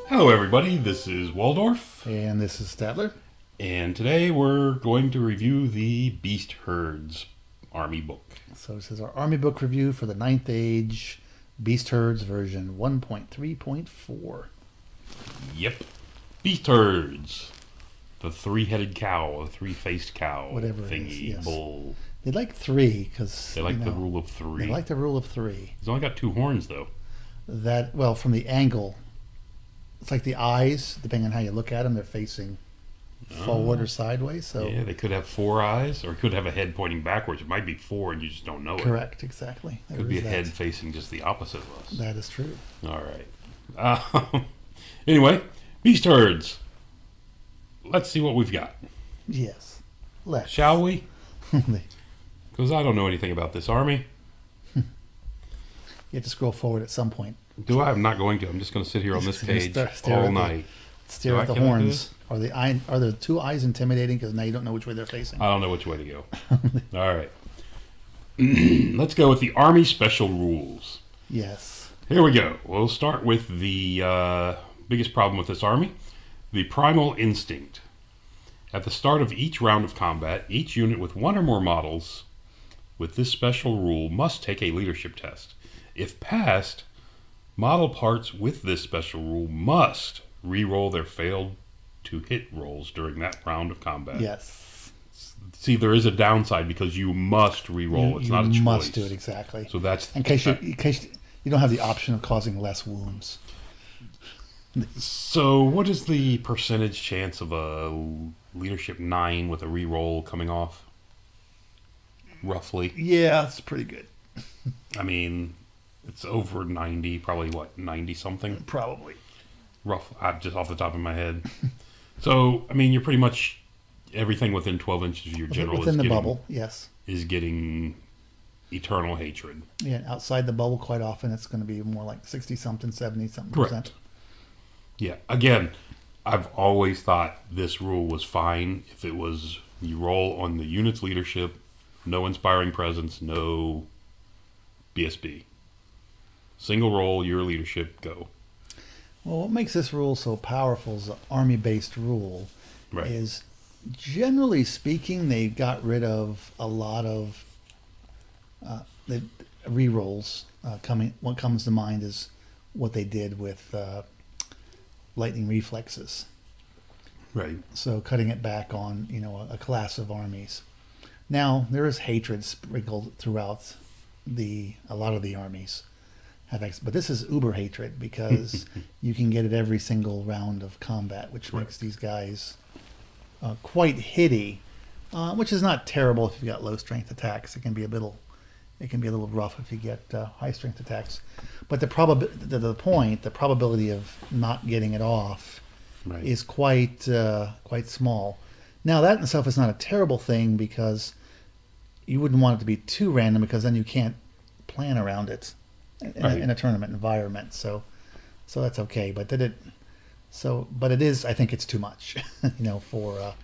Hello everybody, this is Waldorf. And this is Statler. And today we're going to review the Beast Herds Army book. So this is our Army book review for the 9th Age Beast Herds version 1.3.4. Yep. Beast Herds. The three-headed cow, the three-faced cow. Whatever it thingy, is, yes. bull. They like 3 because They like the rule of 3. They like the rule of 3. He's only got 2 horns though. That, well, from the angle, it's like the eyes, depending on how you look at them, they're facing forward or sideways. So yeah, they could have 4 eyes, or could have a head pointing backwards. It might be 4 and you just don't know it. Correct, exactly. Could be a head facing just the opposite of us. That is true. All right. Anyway, Beast Herds. Let's see what we've got. Yes. Let's. Shall we? Because I don't know anything about this army. You have to scroll forward at some point. Do I? I'm not going to. I'm just going to sit here on this page all night. Stare at the horns. Are the 2 eyes intimidating? Because now you don't know which way they're facing. I don't know which way to go. All right. Let's go with the Army Special Rules. Yes. Here we go. We'll start with the biggest problem with this army. The Primal Instinct. At the start of each round of combat, each unit with 1 or more models with this special rule must take a leadership test. If passed, model parts with this special rule must re-roll their failed to hit rolls during that round of combat. Yes. See, there is a downside because you must re-roll. It's not a choice. You must do it, exactly. So that's in case you don't have the option of causing less wounds. So what is the percentage chance of a leadership 9 with a re-roll coming off? Roughly. Yeah, it's pretty good. I mean, it's over 90, probably what, 90 something? Probably. Rough, just off the top of my head. So, I mean, you're pretty much everything within 12 inches of your general within the bubble, yes. Is getting eternal hatred. Yeah, outside the bubble quite often it's going to be more like 60 something, 70 something Correct. percent. Yeah, again, I've always thought this rule was fine if it was you roll on the unit's leadership, no inspiring presence, no BSB. Single roll, your leadership, go. Well, what makes this rule so powerful is the army-based rule. Right. Is, generally speaking, they got rid of a lot of the re-rolls. What comes to mind is what they did with lightning reflexes. Right. So cutting it back on, a class of armies. Now, there is hatred sprinkled throughout a lot of the armies. But this is uber hatred because you can get it every single round of combat, which makes these guys quite hitty, which is not terrible if you've got low strength attacks. It can be a little rough if you get high strength attacks. But the probability of not getting it off is quite small. Now that in itself is not a terrible thing because you wouldn't want it to be too random because then you can't plan around it in a tournament environment. So that's okay. But it is. I think it's too much. For.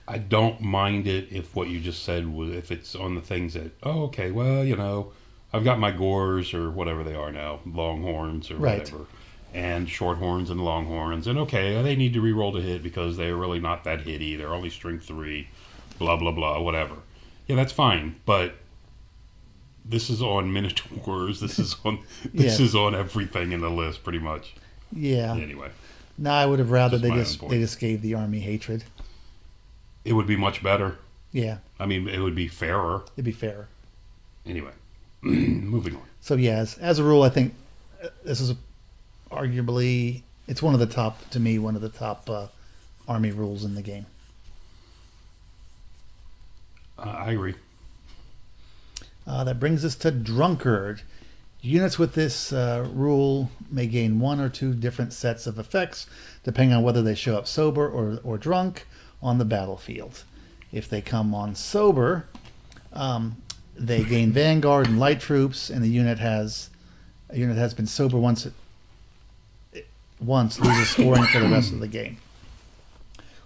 I don't mind it if what you just said was if it's on the things that I've got my gores or whatever they are now, longhorns or whatever, and short horns and longhorns, and they need to re-roll to hit because they're really not that hitty. They're only strength 3, blah blah blah, whatever. Yeah, that's fine, but this is on minotaurs. This is on is on everything in the list, pretty much. Yeah. Anyway. No, I would have rather they just gave the army hatred. It would be much better. Yeah. I mean, it would be fairer. It'd be fairer. Anyway, moving on. So yeah, as a rule, I think this is arguably one of the top army rules in the game. I agree. That brings us to Drunkard. Units with this rule may gain 1 or 2 different sets of effects, depending on whether they show up sober or drunk on the battlefield. If they come on sober, they gain Vanguard and Light Troops, and a unit has been sober once loses scoring for the rest of the game.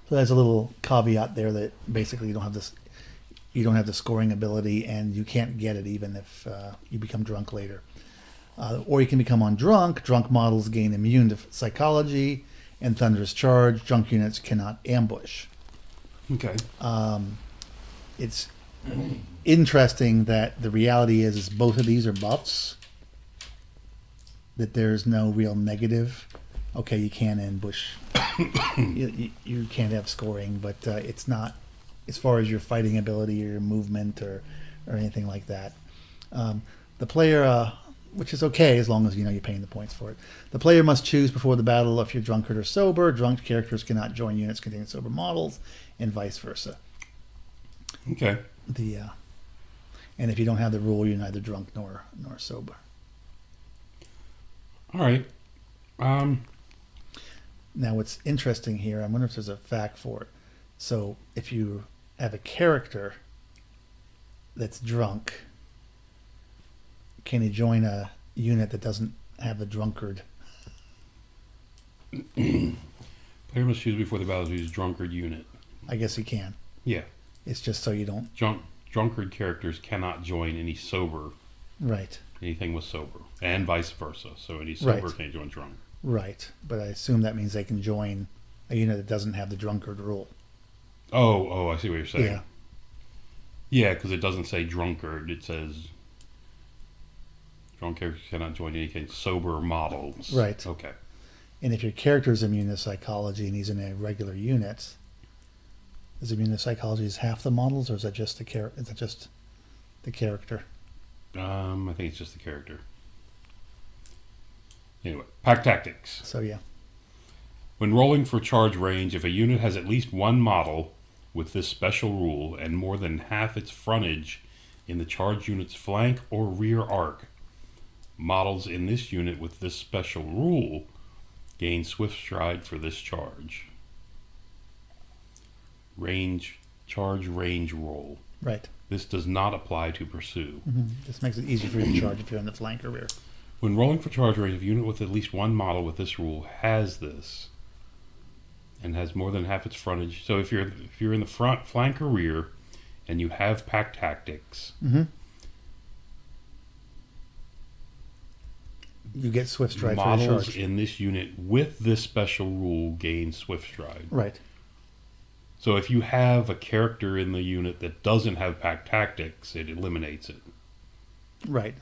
So there's a little caveat there that basically you don't have this you don't have the scoring ability, and you can't get it even if you become drunk later. Or you can become on drunk. Drunk models gain immune to psychology and thunderous charge. Drunk units cannot ambush. Okay. It's interesting that the reality is both of these are buffs. That there's no real negative. Okay, you can ambush. you can't have scoring, but it's not as far as your fighting ability or your movement or anything like that. The player, which is okay as long as you're paying the points for it. The player must choose before the battle if you're drunkard or sober. Drunk characters cannot join units containing sober models, and vice versa. Okay. And if you don't have the rule, you're neither drunk nor sober. All right. Now, what's interesting here, I wonder if there's a fact for it. So, if you have a character that's drunk, can he join a unit that doesn't have a drunkard? Player must choose before the battle to use drunkard unit. I guess he can. Yeah. It's just so you don't... Drunkard characters cannot join any sober. Right. Anything with sober. And vice versa. So any sober Right. can't join drunk. Right. But I assume that means they can join a unit that doesn't have the drunkard rule. Oh, I see what you're saying. Yeah. Yeah, because it doesn't say drunkard. It says drunk characters cannot join anything sober models. Right. Okay. And if your character's immune to psychology and he's in a regular unit, is immune to psychology is half the models, or is that just the character? Is that just the character? I think it's just the character. Anyway, pack tactics. So yeah. When rolling for charge range, if a unit has at least one model with this special rule and more than half its frontage in the charge unit's flank or rear arc, models in this unit with this special rule gain swift stride for this charge. Charge range roll. Right. This does not apply to pursue. This makes it easier for you to charge if you're in the flank or rear. When rolling for charge range, if a unit with at least one model with this rule has this and has more than half its frontage. So if you're in the front, flank, or rear, and you have pack tactics, you get swift stride for your models charge. in this unit with this special rule gain swift stride. Right. So if you have a character in the unit that doesn't have pack tactics, it eliminates it. Right.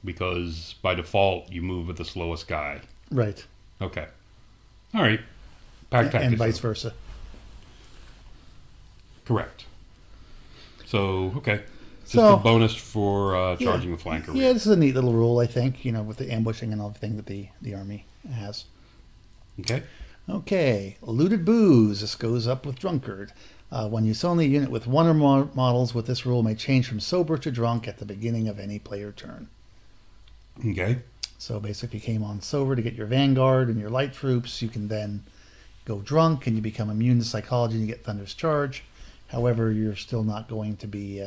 Because by default, you move with the slowest guy. Right. Okay. All right. Pack tactics. And vice versa. Correct. So, okay. Just a bonus for charging the flanker. Yeah, this is a neat little rule, I think, with the ambushing and everything that the army has. Okay. Okay, looted booze. This goes up with drunkard. When you summon a unit with one or more models with this rule may change from sober to drunk at the beginning of any player turn. Okay. So basically, you came on sober to get your vanguard and your light troops. You can then go drunk and you become immune to psychology and you get thunderous charge. However, you're still not going to be.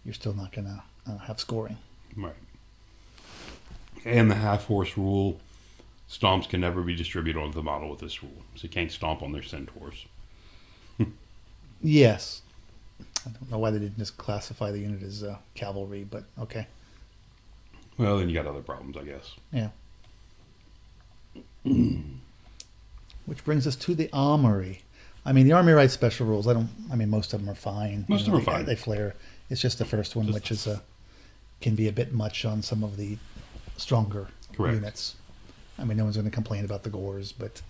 You're still not going to have scoring. Right. And the half horse rule. Stomps can never be distributed onto the model with this rule. So you can't stomp on their centaurs. Yes. I don't know why they didn't just classify the unit as cavalry, but okay. Well, then you got other problems, I guess. Yeah. Which brings us to the armory. I mean, the army writes special rules. Most of them are fine. Most of them are fine. They flare. It's just the first one, which is can be a bit much on some of the stronger units. I mean, no one's going to complain about the gores, but,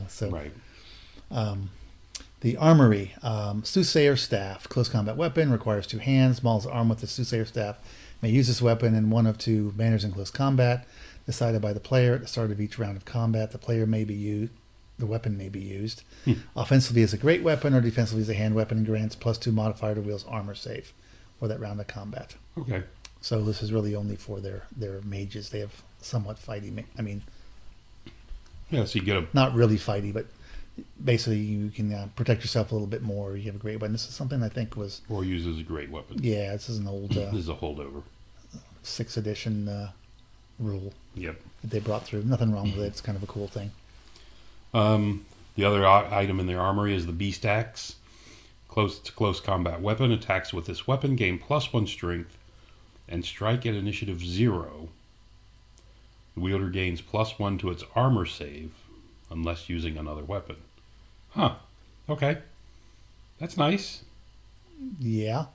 so. Right. The armory, soothsayer staff, close combat weapon, requires 2 hands. Models armed with the soothsayer staff may use this weapon in one of 2 manners in close combat, decided by the player at the start of each round of combat. The weapon may be used. Offensively as a great weapon or defensively as a hand weapon and grants +2 modifier to wheels armor save for that round of combat. Okay. So this is really only for their mages. They have somewhat fighty. Yeah, so you get a... Not really fighty, but basically you can protect yourself a little bit more. You have a great weapon. This is something I think was... Or use as a great weapon. Yeah, this is an old... this is a holdover. 6th edition rule. Yep. That they brought through. Nothing wrong with it. It's kind of a cool thing. The other item in their armory is the beast axe. Close combat weapon. Attacks with this weapon gain +1 strength and strike at initiative 0 The wielder gains +1 to its armor save unless using another weapon. Huh. Okay. That's nice. Yeah.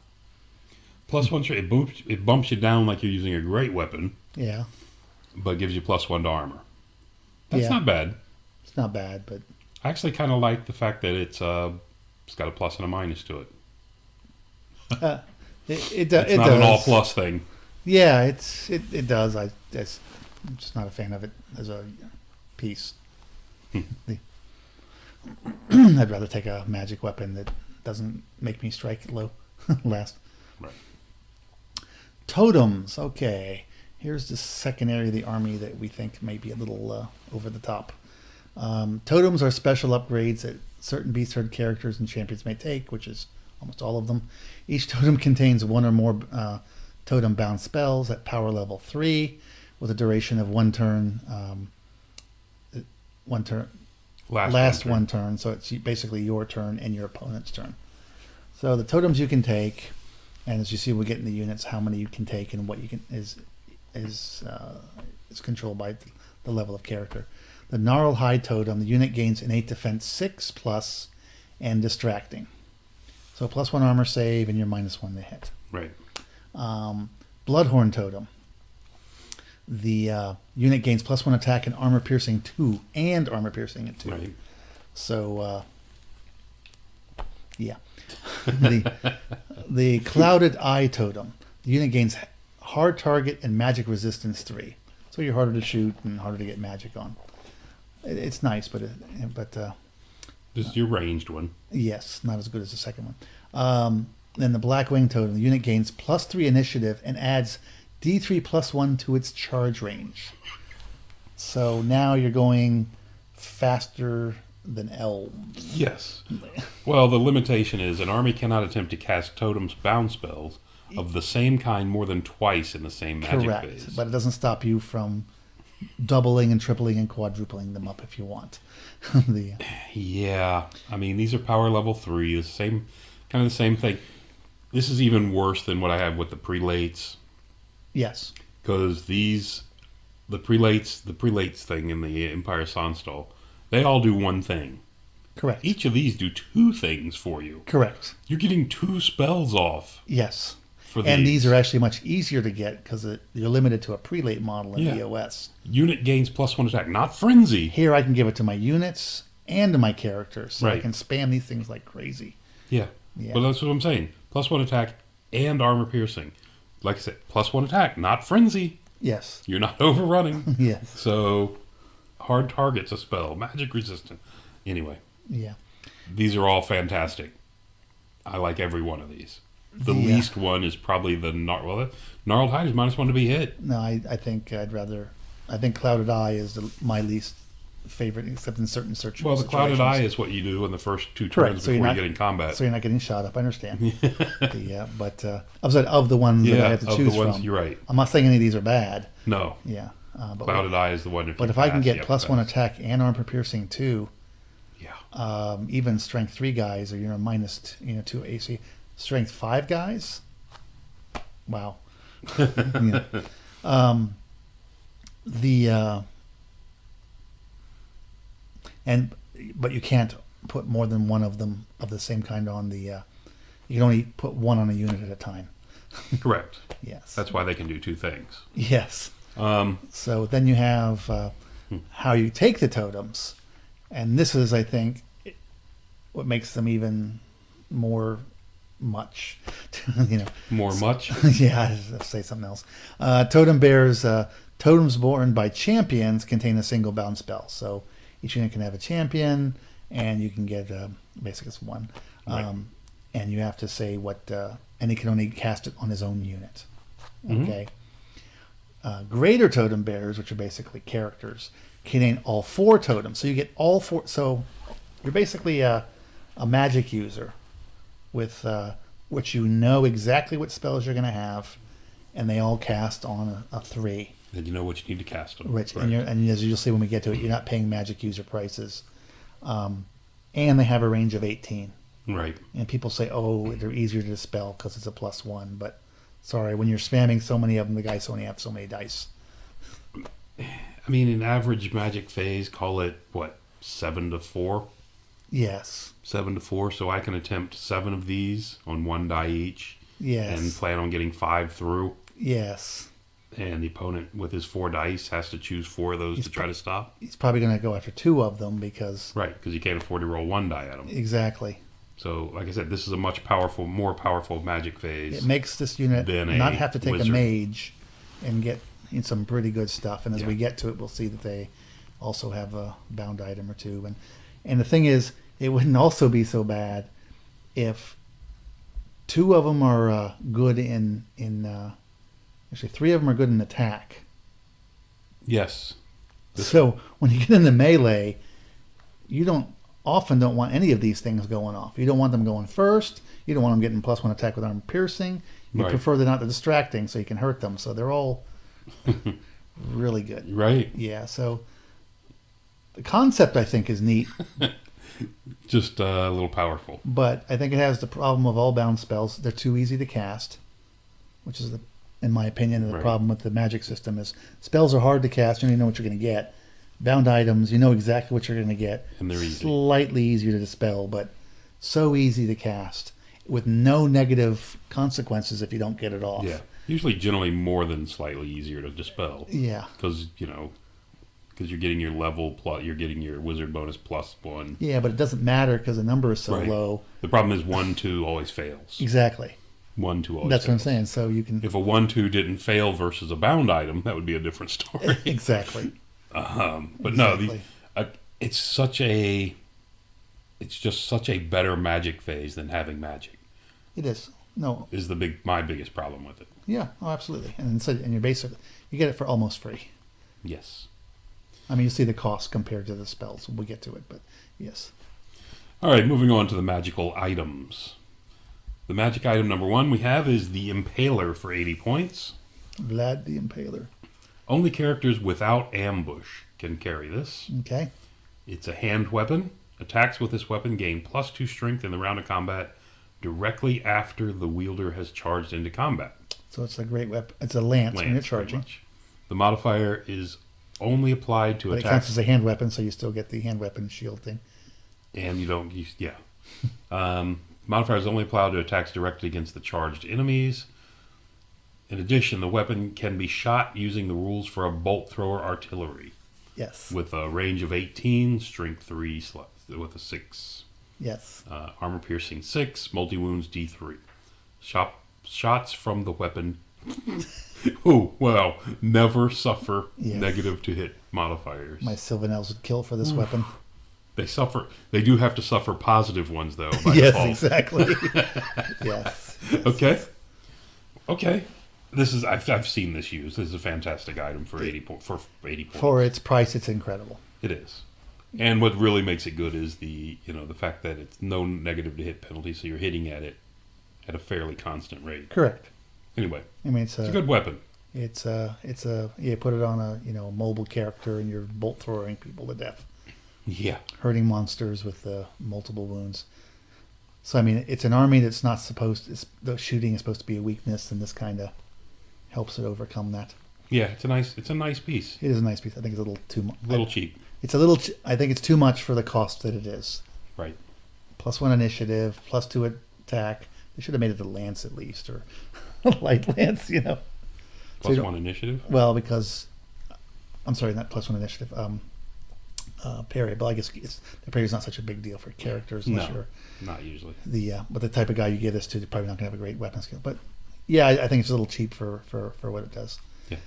+1, it bumps you down like you're using a great weapon. Yeah. But gives you +1 to armor. That's not bad. It's not bad, but I actually kind of like the fact that it's got a plus and a minus to it. It's not an all plus thing. Yeah, it does. I'm just not a fan of it as a piece. I'd rather take a magic weapon that doesn't make me strike low last. Right. Totems. Okay. Here's the second area of the army that we think may be a little over the top. Totems are special upgrades that certain beast herd characters and champions may take, which is almost all of them. Each totem contains one or more totem-bound spells at power level 3 with a duration of one turn. Last one turn. So it's basically your turn and your opponent's turn. So the totems you can take, and as you see, we get in the units how many you can take and what you can is controlled by the level of character. The Gnarled Hide totem, the unit gains innate defense 6+ and distracting. So +1 armor save and you're -1 to hit. Right. Bloodhorn totem. The unit gains +1 attack and armor piercing 2 and armor piercing at 2. Right. So yeah. The Clouded Eye totem. The unit gains hard target and magic resistance 3. So you're harder to shoot and harder to get magic on. It's nice, but this is your ranged one. Yes, not as good as the second one. Then the Blackwing totem. The unit gains +3 initiative and adds D3 +1 to its charge range. So now you're going faster than elves. Yes. Well, the limitation is an army cannot attempt to cast totems bound spells of the same kind more than twice in the same magic phase. But it doesn't stop you from doubling and tripling and quadrupling them up if you want. Yeah. I mean, these are power level 3. The same, kind of the same thing. This is even worse than what I have with the prelates. Yes. Because the prelates thing in the Empire Sonnstall, they all do one thing. Correct. Each of these do 2 things for you. Correct. You're getting 2 spells off. Yes. For and these are actually much easier to get because you're limited to a prelate model in the EOS. Unit gains +1 attack, not frenzy. Here I can give it to my units and to my characters. So right. I can spam these things like crazy. Yeah. But that's what I'm saying. +1 attack and armor piercing. Like I said, +1 attack, not frenzy. Yes. You're not overrunning. Yes. So hard target's a spell. Magic resistant. Anyway. Yeah. These are all fantastic. I like every one of these. The least one is probably the Gnarled Hide is -1 to be hit. No, I think I think Clouded Eye is my least favorite, except in certain situations. Well, the Clouded Eye is what you do in the first 2 turns before you get in combat. So you're not getting shot up. I understand. But of the ones that I have to choose from, you're right. I'm not saying any of these are bad. No. Yeah. But Clouded Eye is the one. But if I can get +1 attack and armor piercing 2, even strength 3 guys, or -2 AC, strength 5 guys. Wow. But you can't put more than one of them of the same kind on the. You can only put one on a unit at a time. Correct. Yes. That's why they can do 2 things. Yes. So then you have how you take the totems, and this is, I think, what makes them even more much. More much. Yeah, I'll say something else. Totem bears. Totems born by champions contain a single bound spell. So each unit can have a champion, and you can get basically it's one. Right. And you have to say what, and he can only cast it on his own unit. Okay. Greater totem bearers, which are basically characters, contain all 4 totems. So you get all 4. So you're basically a magic user with which you know exactly what spells you're going to have, and they all cast on a 3. And you know what you need to cast on. Right. And as you'll see when we get to it, you're not paying magic user prices. And they have a range of 18. Right. And people say, oh, they're easier to dispel because it's a +1. But sorry, when you're spamming so many of them, the guys only have so many dice. I mean, an average magic phase, call it, what, 7 to 4? Yes. 7 to 4, so I can attempt 7 of these on 1 die each. Yes. And plan on getting 5 through. Yes. And the opponent, with his 4 dice, has to choose 4 of those to try to stop. He's probably going to go after 2 of them because... Right, because you can't afford to roll 1 die at them. Exactly. So, like I said, this is a much more powerful magic phase. It makes this unit not have to take a mage and get in some pretty good stuff. And as we get to it, we'll see that they also have a bound item or 2. And the thing is, it wouldn't also be so bad if 2 of them are good in actually 3 of them are good in attack. Yes. So when you get into melee, you often don't want any of these things going off. You don't want them going first. You don't want them getting +1 attack with armor piercing. You prefer they're not distracting so you can hurt them. So they're all really good. Right. Yeah. So the concept, I think, is neat. Just a little powerful. But I think it has the problem of all bound spells. They're too easy to cast, which is, in my opinion, the problem with the magic system is spells are hard to cast. You don't know what you're going to get. Bound items, you know exactly what you're going to get. And they're easy. Slightly easier to dispel, but so easy to cast with no negative consequences if you don't get it off. Yeah. Usually generally more than slightly easier to dispel. Yeah. Because, you're getting your level plus, you're getting your wizard bonus +1. Yeah, but it doesn't matter because the number is so low. The problem is 1/2 always fails. Exactly. 1/2 always That's fails. what I'm saying. So you can... If a 1/2 didn't fail versus a bound item, that would be a different story. Exactly. But no, it's just such a better magic phase than having magic. It is. No. Is my biggest problem with it. Yeah, absolutely. And you're basically, you get it for almost free. Yes. I mean, you see the cost compared to the spells. We'll get to it, but yes. All right, moving on to the magical items. The magic item number 1 we have is the Impaler for 80 points. Vlad the Impaler. Only characters without ambush can carry this. Okay. It's a hand weapon. Attacks with this weapon gain +2 strength in the round of combat directly after the wielder has charged into combat. So it's a great weapon. It's a lance when you're charging. The modifier is only applied to attacks. It counts as a hand weapon, so you still get the hand weapon shield thing. And you don't use, modifier is only applied to attacks directly against the charged enemies. In addition, the weapon can be shot using the rules for a bolt thrower artillery. Yes. With a range of 18, strength 3, with a 6. Yes. Armor piercing 6, multi wounds D3. Shots from the weapon. Never suffer negative to hit modifiers. My Sylvanels would kill for this weapon. They suffer. They do have to suffer positive ones, though. By yes, default. Exactly. yes. Okay. Okay. This is I've seen this used. This is a fantastic item for 80 points. For its price, it's incredible. It is. And what really makes it good is the fact that it's no negative to hit penalty, so you're hitting at it at a fairly constant rate. Correct. Anyway, I mean it's a good weapon. It's you put it on a mobile character and you're bolt throwing people to death. Yeah. Hurting monsters with multiple wounds. So I mean, it's an army that's not supposed. The shooting is supposed to be a weakness, and this kind of helps it overcome that. Yeah, it's a nice piece. It is a nice piece. I think it's a little too much. A little cheap. It's a little. I think it's too much for the cost that it is. Right. +1 initiative, +2 attack. They should have made it a lance at least, or light lance. +1 initiative. Well, because I'm sorry, not +1 initiative. Parry, but I guess the parry is not such a big deal for characters unless you're not usually. But the type of guy you give this to, you're probably not going to have a great weapon skill. But yeah, I think it's a little cheap for what it does. Yeah.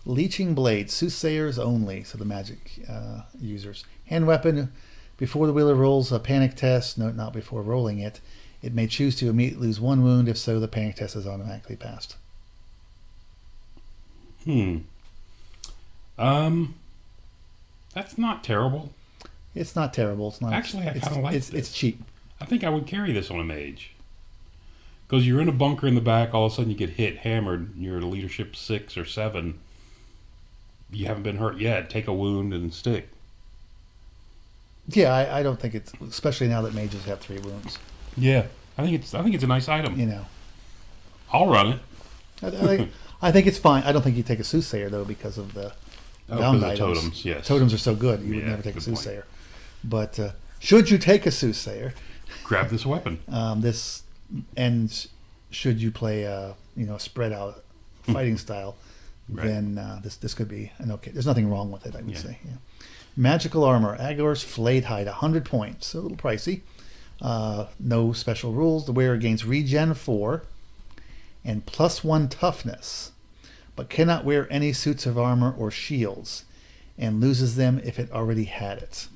Leeching blade, soothsayers only, so the magic users. Hand weapon. Before the wheeler rolls a panic test, no, not before rolling it, it may choose to immediately lose 1 wound. If so, the panic test is automatically passed. That's not terrible. It's not terrible. It's not. Actually, I kind of like this. It's cheap. I think I would carry this on a mage. Because you're in a bunker in the back, all of a sudden you get hit, hammered, you're at a leadership 6 or 7. You haven't been hurt yet. Take a wound and stick. Yeah, I don't think it's, especially now that mages have 3 wounds. Yeah, I think it's a nice item. I'll run it. I think it's fine. I don't think you take a soothsayer though because of the bound the items. totems, yes. Totems are so good, you would Yeah, never take a good point. soothsayer. But should you take a soothsayer, Grab this weapon. this and should you play a spread out fighting style, Right. then this could be an okay. There's nothing wrong with it, I would Yeah. say. Yeah. Magical armor, Agor's flayed hide, 100 points, a little pricey. No special rules. The wearer gains regen 4 and +1 toughness, but cannot wear any suits of armor or shields, and loses them if it already had it.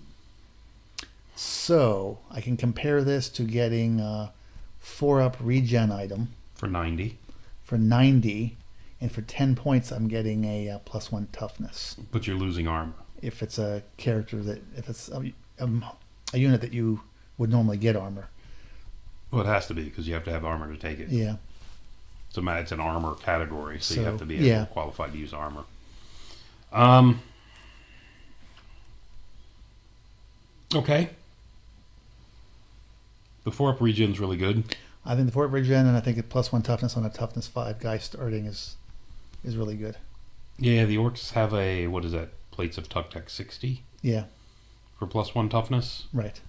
So I can compare this to getting a 4-up regen item For 90. for 90, and for 10 points I'm getting a +1 toughness. But you're losing armor. If it's a character if it's a unit that you would normally get armor. Well, it has to be because you have to have armor to take it. Yeah. So it's an armor category, so you So, have to be yeah. qualified to use armor. Okay. The 4-up regen's really good. I think the 4-up regen, and I think a +1 toughness on a toughness 5 guy starting is really good. Yeah, the orcs have a, what is that, plates of Tuck Tech 60 Yeah, for +1 toughness. right.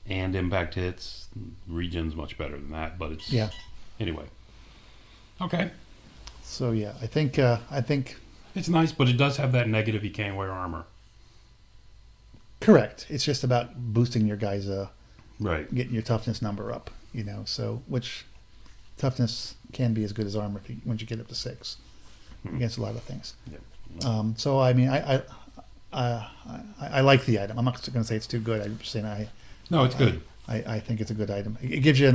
And impact hits. Regen's much better than that, but it's... Yeah. Anyway. Okay. So yeah, I think It's nice, but it does have that negative you can't wear armor. correct. It's just about boosting your guys, Right. getting your toughness number up. So which toughness can be as good as armor once you get up to 6 against a lot of things. Yeah. So I mean, I like the item. I'm not going to say it's too good. I'm just saying No, it's good. I think it's a good item. It gives you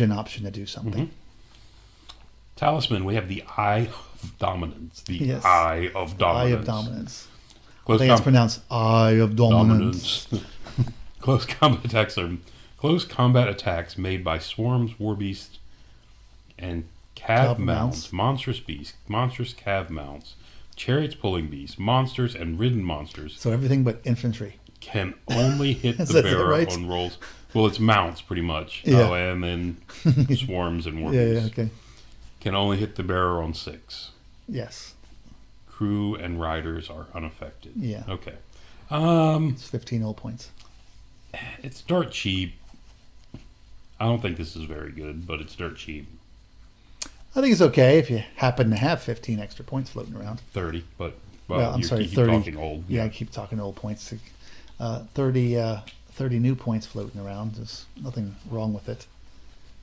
an option to do something. Mhm. Talisman, we have the Eye of Dominance. The Yes. Eye of Dominance. Eye of Dominance. I Close, think it's pronounced Eye of Dominance. Close combat attacks made by swarms, warbeasts, and cav Cav mounts, mounts. monstrous beasts, monstrous cav mounts, chariots pulling beasts, monsters, and ridden monsters So everything but infantry. can only hit Is the that bearer right? on rolls. Well, it's mounts pretty much. Yeah. Oh, and then swarms and warbeasts. Yeah, okay. Can only hit the bearer on 6. Yes. Crew and riders are unaffected. Yeah. Okay. It's 15 old points. It's dirt cheap. I don't think this is very good, but it's dirt cheap. I think it's okay if you happen to have 15 extra points floating around. 30, but Well, I'm sorry, you keep 30. talking old. Yeah, I keep talking old points. 30 new points floating around. There's nothing wrong with it.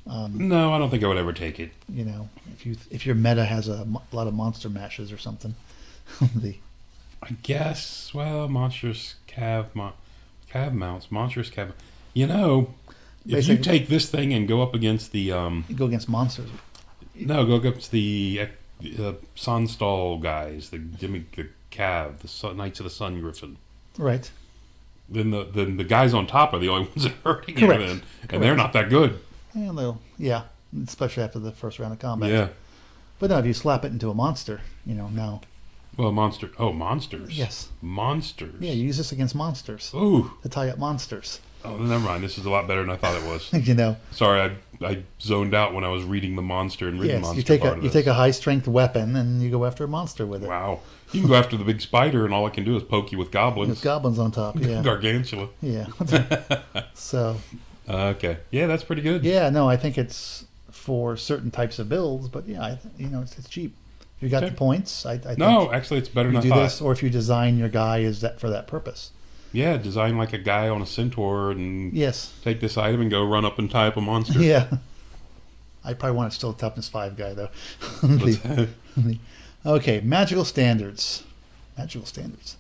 No, I don't think I would ever take it. If your meta has a lot of monster mashes or something, I guess. Well, monstrous cav mounts, monstrous cav. If you Basically- take this thing and go up against the you go against monsters. go up against the Sunstall guys, the cav, the Knights of the Sun Griffin. Right. Then the guys on top are the only ones that are hurting Correct. you, and they're not that good. Yeah, especially after the first round of combat. Yeah. But no, if you slap it into a monster, now. Well, monsters. Yes. Monsters. Yeah, you use this against monsters Ooh. to tie up monsters. Oh, never mind. This is a lot better than I thought it was. Sorry, I zoned out when I was reading the monster and ridden Yes, monster you take part of this. a high strength weapon and you go after a monster with it. Wow. You can go after the big spider, and all I can do is poke you with goblins. There's goblins on top. Yeah. Gargantula. Yeah. So. Okay. Yeah, that's pretty good. Yeah, no, I think it's for certain types of builds, but yeah, it's cheap. If you got Okay. the points, I think No, actually, it's better you than do I thought. this, or if you design your guy for that purpose. Yeah, design like a guy on a centaur and Yes. take this item and go run up and tie up a monster. Yeah. I probably want it still a toughness 5 guy though. Okay, magical standards. Magical standards.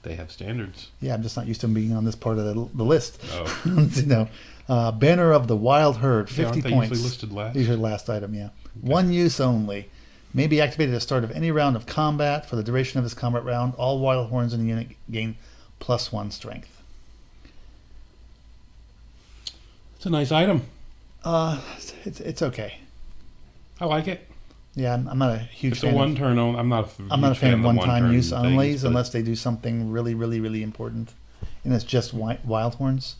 They have standards. Yeah, I'm just not used to them being on this part of the list. Oh. Banner of the Wild Herd, Yeah, 50 aren't they points. usually listed last? Usually last item, yeah. One use only. May be activated at the start of any round of combat. For the duration of this combat round, all wild horns in the unit gain +1 strength. It's a nice item. It's okay. I like it. Yeah, I'm not a huge It's a fan. one-turn only. I'm not a fan of the one-time one-turn use things, onlys but- unless they do something really, really, really important, and it's just wild horns.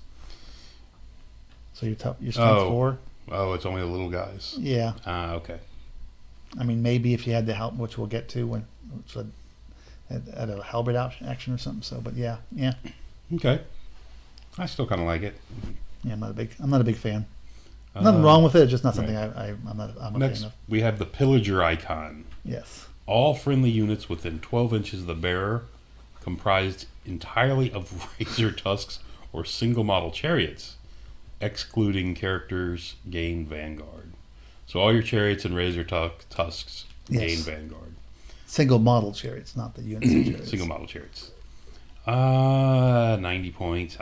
So your strength 4. Oh, it's only the little guys. Yeah, Ah, okay. I mean maybe if you had the help, which we'll get to at a halberd action or something. So, but yeah. Okay. I still kind of like it. Yeah, I'm not a big fan. Nothing wrong with it. It's just not something right. I'm a Next, fan of. we have the pillager icon. Yes. All friendly units within 12 inches of the bearer, comprised entirely of razor tusks or single model chariots, excluding characters, gain Vanguard. So all your chariots and razor tusks gain Vanguard. Single model chariots, not the units of chariots. Single model chariots. 90 points.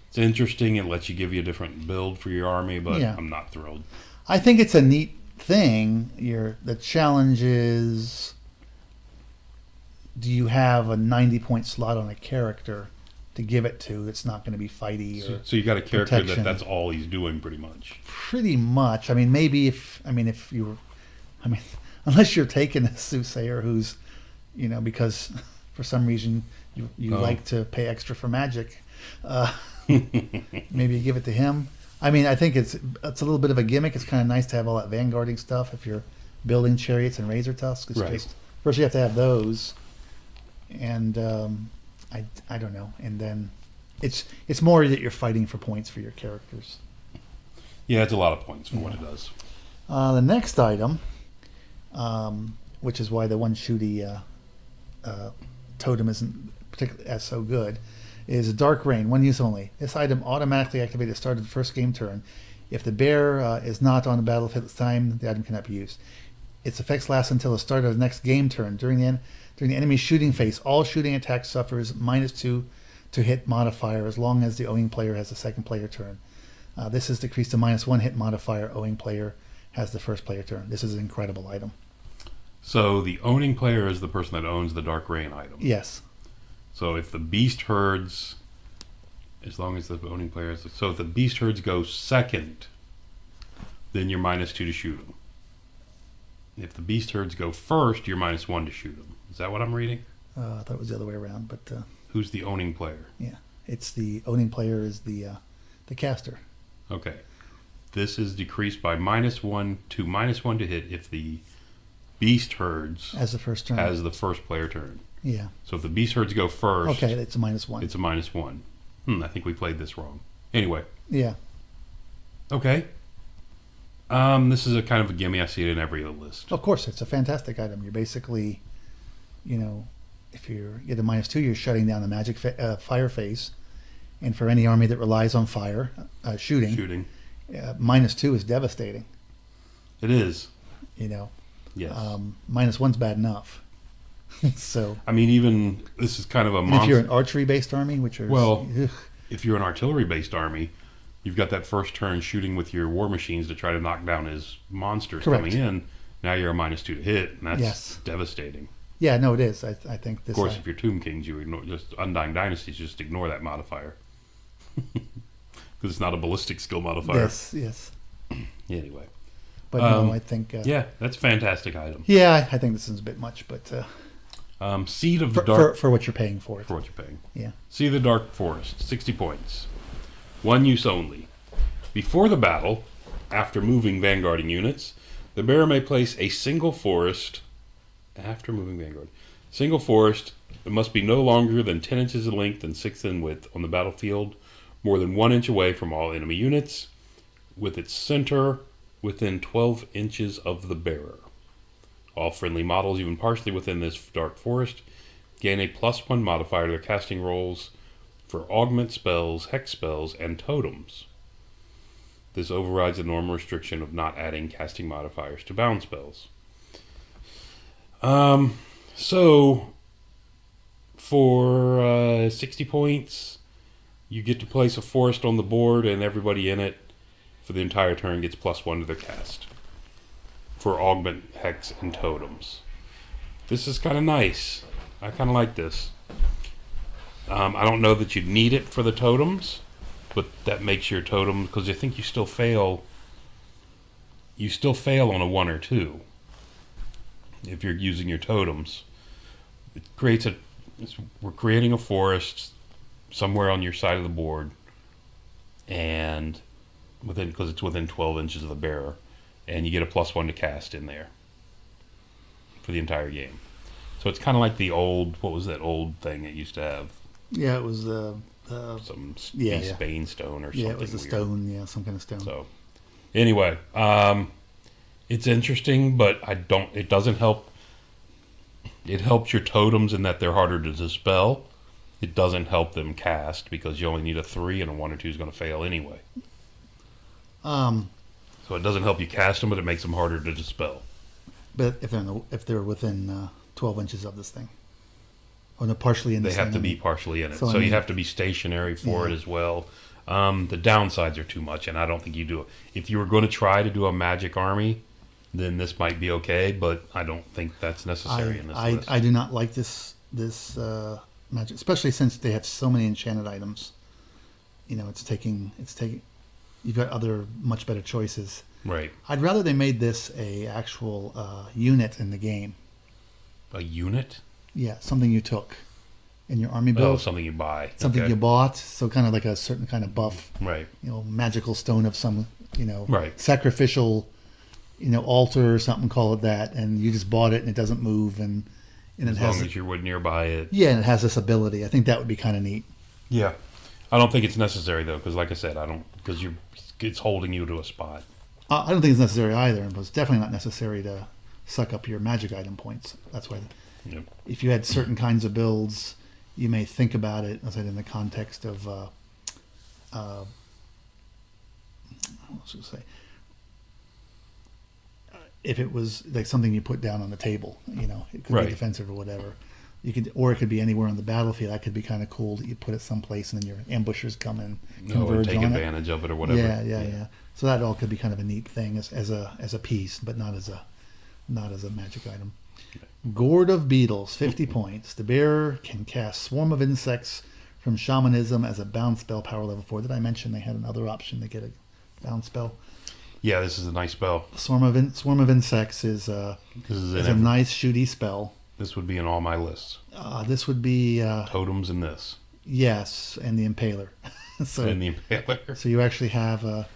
It's interesting. It lets you give you a different build for your army, but I'm not thrilled. I think it's a neat thing. The challenge is, do you have a 90-point slot on a character to give it to that's not going to be fighty? So you got a character protection. that's all he's doing pretty much. Pretty much. I mean, maybe if you were, unless you're taking a soothsayer who's, because for some reason you like to pay extra for magic, maybe you give it to him. I mean, I think it's a little bit of a gimmick. It's kind of nice to have all that vanguarding stuff if you're building chariots and razor tusks. It's just, first you have to have those, and I don't know, and then it's more that you're fighting for points for your characters. Yeah, it's a lot of points for what it does. The next item, which is why the one shooty totem isn't particularly as so good, is Dark Rain, one use only. This item automatically activates at the start of the first game turn. If the bear is not on the battlefield at the time, the item cannot be used. Its effects last until the start of the next game turn. During the enemy's shooting phase, all shooting attacks suffers -2 to hit modifier as long as the owning player has the second player turn. This is decreased to -1 hit modifier. Owning player has the first player turn. This is an incredible item. So the owning player is the person that owns the Dark Rain item. Yes. So if the beast herds, as long as the owning player is, so if the beast herds go second, then you're -2 to shoot them. If the beast herds go first, you're -1 to shoot them. Is that what I'm reading? I thought it was the other way around, but who's the owning player? Yeah, it's the owning player is the caster. Okay, this is decreased by -1 to -1 to hit if the beast herds as the first turn has the first player turn. Yeah. So if the beast herds go first, okay, it's a -1. It's a -1. I think we played this wrong. Anyway. Yeah. Okay. This is a kind of a gimme. I see it in every list. Of course, it's a fantastic item. You're basically, if you get a -2, you're shutting down the magic fire phase, and for any army that relies on fire, shooting, -2 is devastating. It is. Yes. -1's bad enough. So I mean, even this is kind of a monster. If you're an archery-based army, which is if you're an artillery-based army, you've got that first turn shooting with your war machines to try to knock down his monsters coming in. Now you're a -2 to hit, and that's devastating. Yeah, no, it is. I think this. Of course, if you're Tomb Kings, you ignore just Undying Dynasties. Just ignore that modifier because it's not a ballistic skill modifier. Yes. Anyway. But no, I think. That's a fantastic item. Yeah, I think this is a bit much, but. Seed of the Dark... For what you're paying for it. For what you're paying. Yeah. Seed of the Dark Forest, 60 points. One use only. Before the battle, after moving vanguarding units, the bearer may place a single forest... After moving vanguard. Single forest, it must be no longer than 10 inches in length and 6 in width on the battlefield, more than 1 inch away from all enemy units, with its center within 12 inches of the bearer. All friendly models, even partially within this dark forest, gain a +1 modifier to their casting rolls for augment spells, hex spells, and totems. This overrides the normal restriction of not adding casting modifiers to bound spells. So, for 60 points, you get to place a forest on the board, and everybody in it for the entire turn gets +1 to their cast for augment, hex, and totems. This is kind of nice. I kind of like this. I don't know that you'd need it for the totems, but that makes your totem, because I think you still fail on a 1 or 2 if you're using your totems. It creates we're creating a forest somewhere on your side of the board, and because it's within 12 inches of the bearer, and you get a +1 to cast in there for the entire game. So it's kind of like the old, what was that old thing it used to have? Yeah, it was Some yeah. Spain stone or something. Yeah, it was a weird. stone. Yeah, some kind of stone. So anyway, it's interesting, but it doesn't help. It helps your totems in that they're harder to dispel. It doesn't help them cast because you only need a 3 and a 1 or 2 is going to fail anyway. Um, So it doesn't help you cast them, but it makes them harder to dispel. but if they're within 12 inches of this thing, or they're partially in They this have thing, to I be mean. partially in it. So, So I you mean- have to be stationary for Yeah. it as well. The downsides are too much, and I don't think you do it. If you were going to try to do a magic army, then this might be okay, but I don't think that's necessary in this list. I do not like this magic, especially since they have so many enchanted items. You know, it's taking. You've got other much better choices. Right. I'd rather they made this a actual unit in the game. A unit? Yeah, something you took in your army Oh, build, something you buy. something Okay. you bought. So kind of like a certain kind of buff. Right. You know, magical stone of some. You know, Right. sacrificial. You know, altar or something. Call it that, and you just bought it and it doesn't move and it As has long as you're nearby it. yeah, and it has this ability. I think that would be kind of neat. Yeah. I don't think it's necessary, though, because like I said, because it's holding you to a spot. I don't think it's necessary either, but it's definitely not necessary to suck up your magic item points. That's why, Yep. if you had certain kinds of builds, you may think about it, as I said, in the context of, what was I say? If it was like something you put down on the table, you know, it could Right. be defensive or whatever. You could, or it could be anywhere on the battlefield. That could be kind of cool that you put it someplace and then your ambushers come and No, converge and take on it. advantage of it or whatever. Yeah. So that all could be kind of a neat thing as a piece, but not as a magic item. Gourd of Beetles, 50 points. The bearer can cast Swarm of Insects from Shamanism as a bound spell, power level 4. Did I mention they had another option to get a bound spell? Yeah, this is a nice spell. Swarm of Insects is This is a nice shooty spell. This would be in all my lists. This would be Totems in this. yes, and the Impaler. so And the Impaler. So you actually have a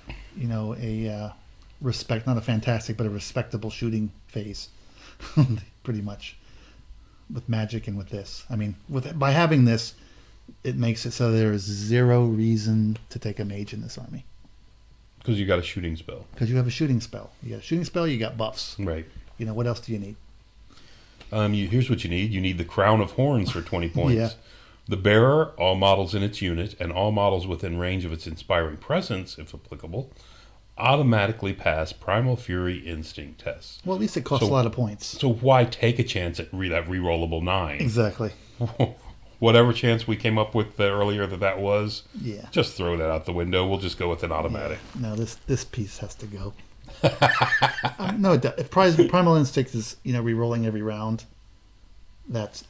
respect, not a fantastic, but a respectable shooting phase, pretty much, with magic and with this. I mean, by having this, it makes it so there is zero reason to take a mage in this army Because you got a shooting spell. because you have a shooting spell. You got a shooting spell. You got buffs. Right. You know what else do you need? Here's what you need. You need the Crown of Horns for 20 points. Yeah. The bearer, all models in its unit, and all models within range of its inspiring presence, if applicable, automatically pass Primal Fury Instinct tests. Well, at least it costs So- a lot of points. So why take a chance at that rerollable 9? Exactly. Whatever chance we came up with earlier that was, Yeah. just throw that out the window. We'll just go with an automatic. No, this piece has to go. No, if Primal Instinct is re-rolling every round, that's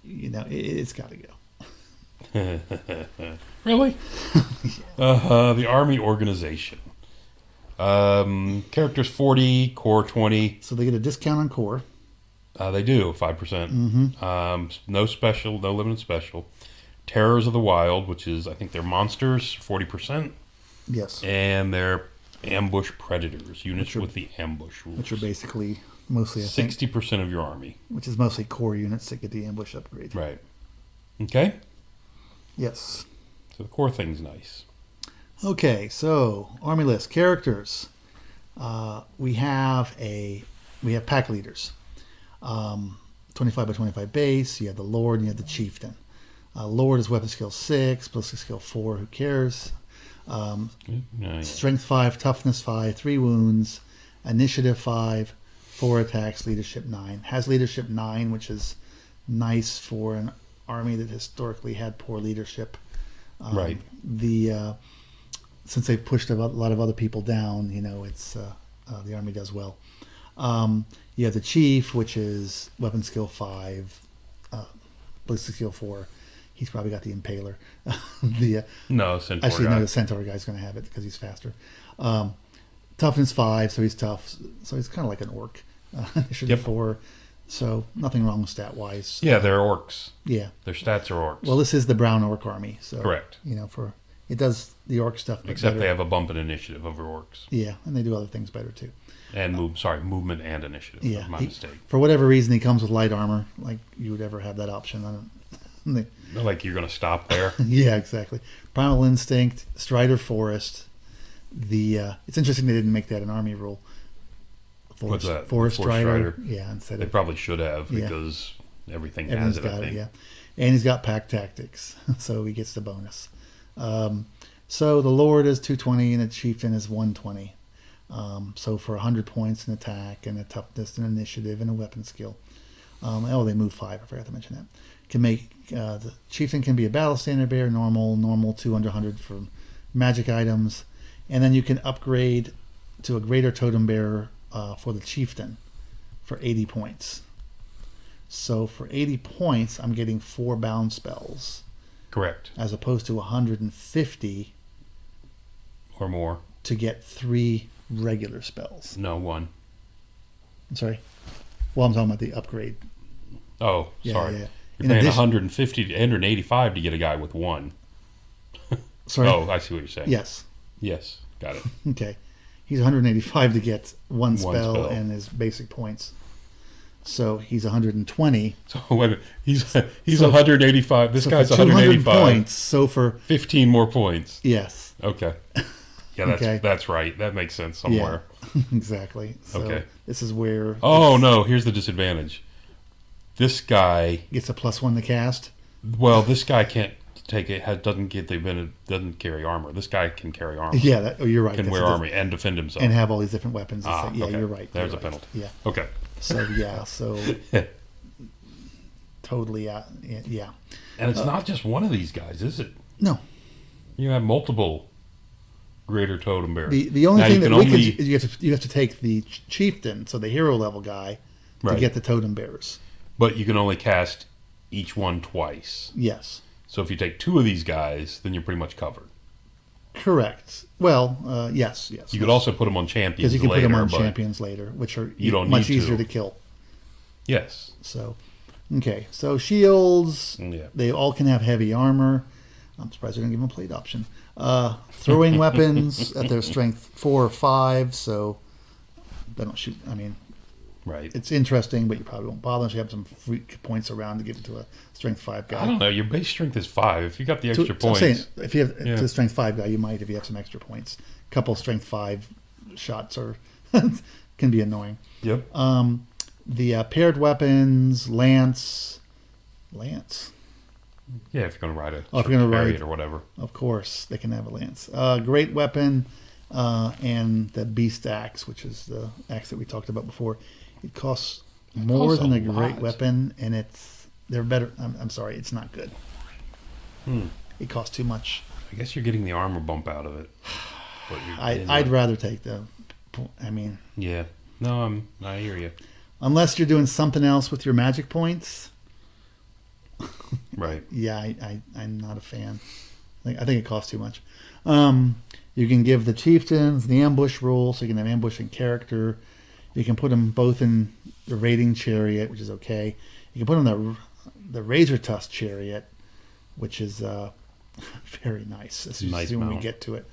it's got to go. Really? The Army Organization. Characters 40, core 20. So they get a discount on core. They do, 5%. No special, no limited special. Terrors of the Wild, which is, I think they're monsters, 40%. Yes, And they're ambush predators, units with the ambush rules. which are basically mostly 60% of your army. which is mostly core units that get the ambush upgrade. Right. Okay? Yes. So the core thing's nice. Okay, so army list characters. We have pack leaders. 25 by 25 base. You have the Lord and you have the Chieftain. Lord is weapon skill 6, ballistic skill 4. Who cares? Yeah. Strength 5, toughness 5, 3 wounds, initiative 5, 4 attacks, leadership 9. Has leadership 9, which is nice for an army that historically had poor leadership. Right. Since they've pushed a lot of other people down, it's the army does well. You have the chief, which is weapon skill 5, ballistic skill 4. He's probably got the impaler. No, Centaur Actually, guy. no, the centaur guy's going to have it because he's faster. Toughness 5, so he's tough. So he's kind of like an orc. Initiative 4, so nothing wrong stat wise. Yeah, they're orcs. Yeah. Their stats are orcs. Well, this is the brown orc army, so Correct. For It does the orc stuff Except better. they have a bump in initiative over orcs. Yeah, and they do other things better too. And movement and initiative. Yeah, My mistake. For whatever reason, he comes with light armor. Like you would ever have that option. Like you're going to stop there. Yeah, exactly. Primal Instinct, Strider Forest. It's interesting they didn't make that an army rule. What's that? Forest Strider. Strider? Yeah, instead They of probably should have because everything has it, I think. yeah. And he's got pack tactics, so he gets the bonus. So the Lord is 220 and the Chieftain is 120. So for 100 points in attack and a toughness and initiative and a weapon skill. They move 5. I forgot to mention that. Can make the Chieftain can be a battle standard bearer, normal 2 under 100 for magic items, and then you can upgrade to a greater totem bearer for the Chieftain for 80 points. So for 80 points, I'm getting 4 bound spells. Correct. As opposed to 150 or more to get 3 regular spells. No, 1. I'm sorry. Well, I'm talking about the upgrade. Oh, Yeah, sorry. yeah. You're paying 150 to 185 to get a guy with 1. Sorry. Oh, I see what you're saying. Yes. Yes, got it. Okay. He's 185 to get one spell and his basic points. So he's 120. So wait a minute. He's 185. This guy's 185 points. So for 15 more points. Yes. Okay. Yeah, that's right. That makes sense somewhere. Yeah, exactly. So okay. This is where. Oh no! Here's the disadvantage. This guy gets a +1 to cast. Well, this guy can't take it. Doesn't carry armor. This guy can carry armor. Yeah, you're right. Can wear armor and defend himself and have all these different weapons. Okay. You're right. There's a penalty. Yeah. Okay. So totally yeah. And it's not just one of these guys, is it? No. You have multiple greater totem bearers. The only thing that you have to take the chieftain, so the hero level guy, to get the totem bearers. But you can only cast each one twice. Yes. So if you take 2 of these guys, then you're pretty much covered. Correct. Well, yes. You could also put them on champions because you can later, put them on champions later, which are much easier to kill. Yes. So, okay. So shields, yeah. They all can have heavy armor. I'm surprised they didn't give them a plate option. Throwing weapons at their strength 4 or 5, so they don't shoot. I mean, right. It's interesting, but you probably won't bother unless you have some free points around to get into a strength 5 guy. I don't know. Your base strength is 5. If you got the extra points, I'm saying, if you have to a strength 5 guy, you might if you have some extra points. A couple strength 5 shots can be annoying. Yep. The paired weapons, lance. Yeah, if you're going to ride it or whatever. Of course, they can have a lance. Great weapon, and the beast axe, which is the axe that we talked about before. It costs more than a great weapon, and they're better. I'm sorry, it's not good. It costs too much. I guess you're getting the armor bump out of it. But I'd rather take the. I mean. Yeah. No, I hear you. Unless you're doing something else with your magic points. Right. Yeah, I'm not a fan. I think it costs too much. You can give the chieftains the ambush rule, so you can have ambush and character. You can put them both in the raiding chariot, which is okay. You can put them in the razor tusk chariot, which is very nice. As when we get to it.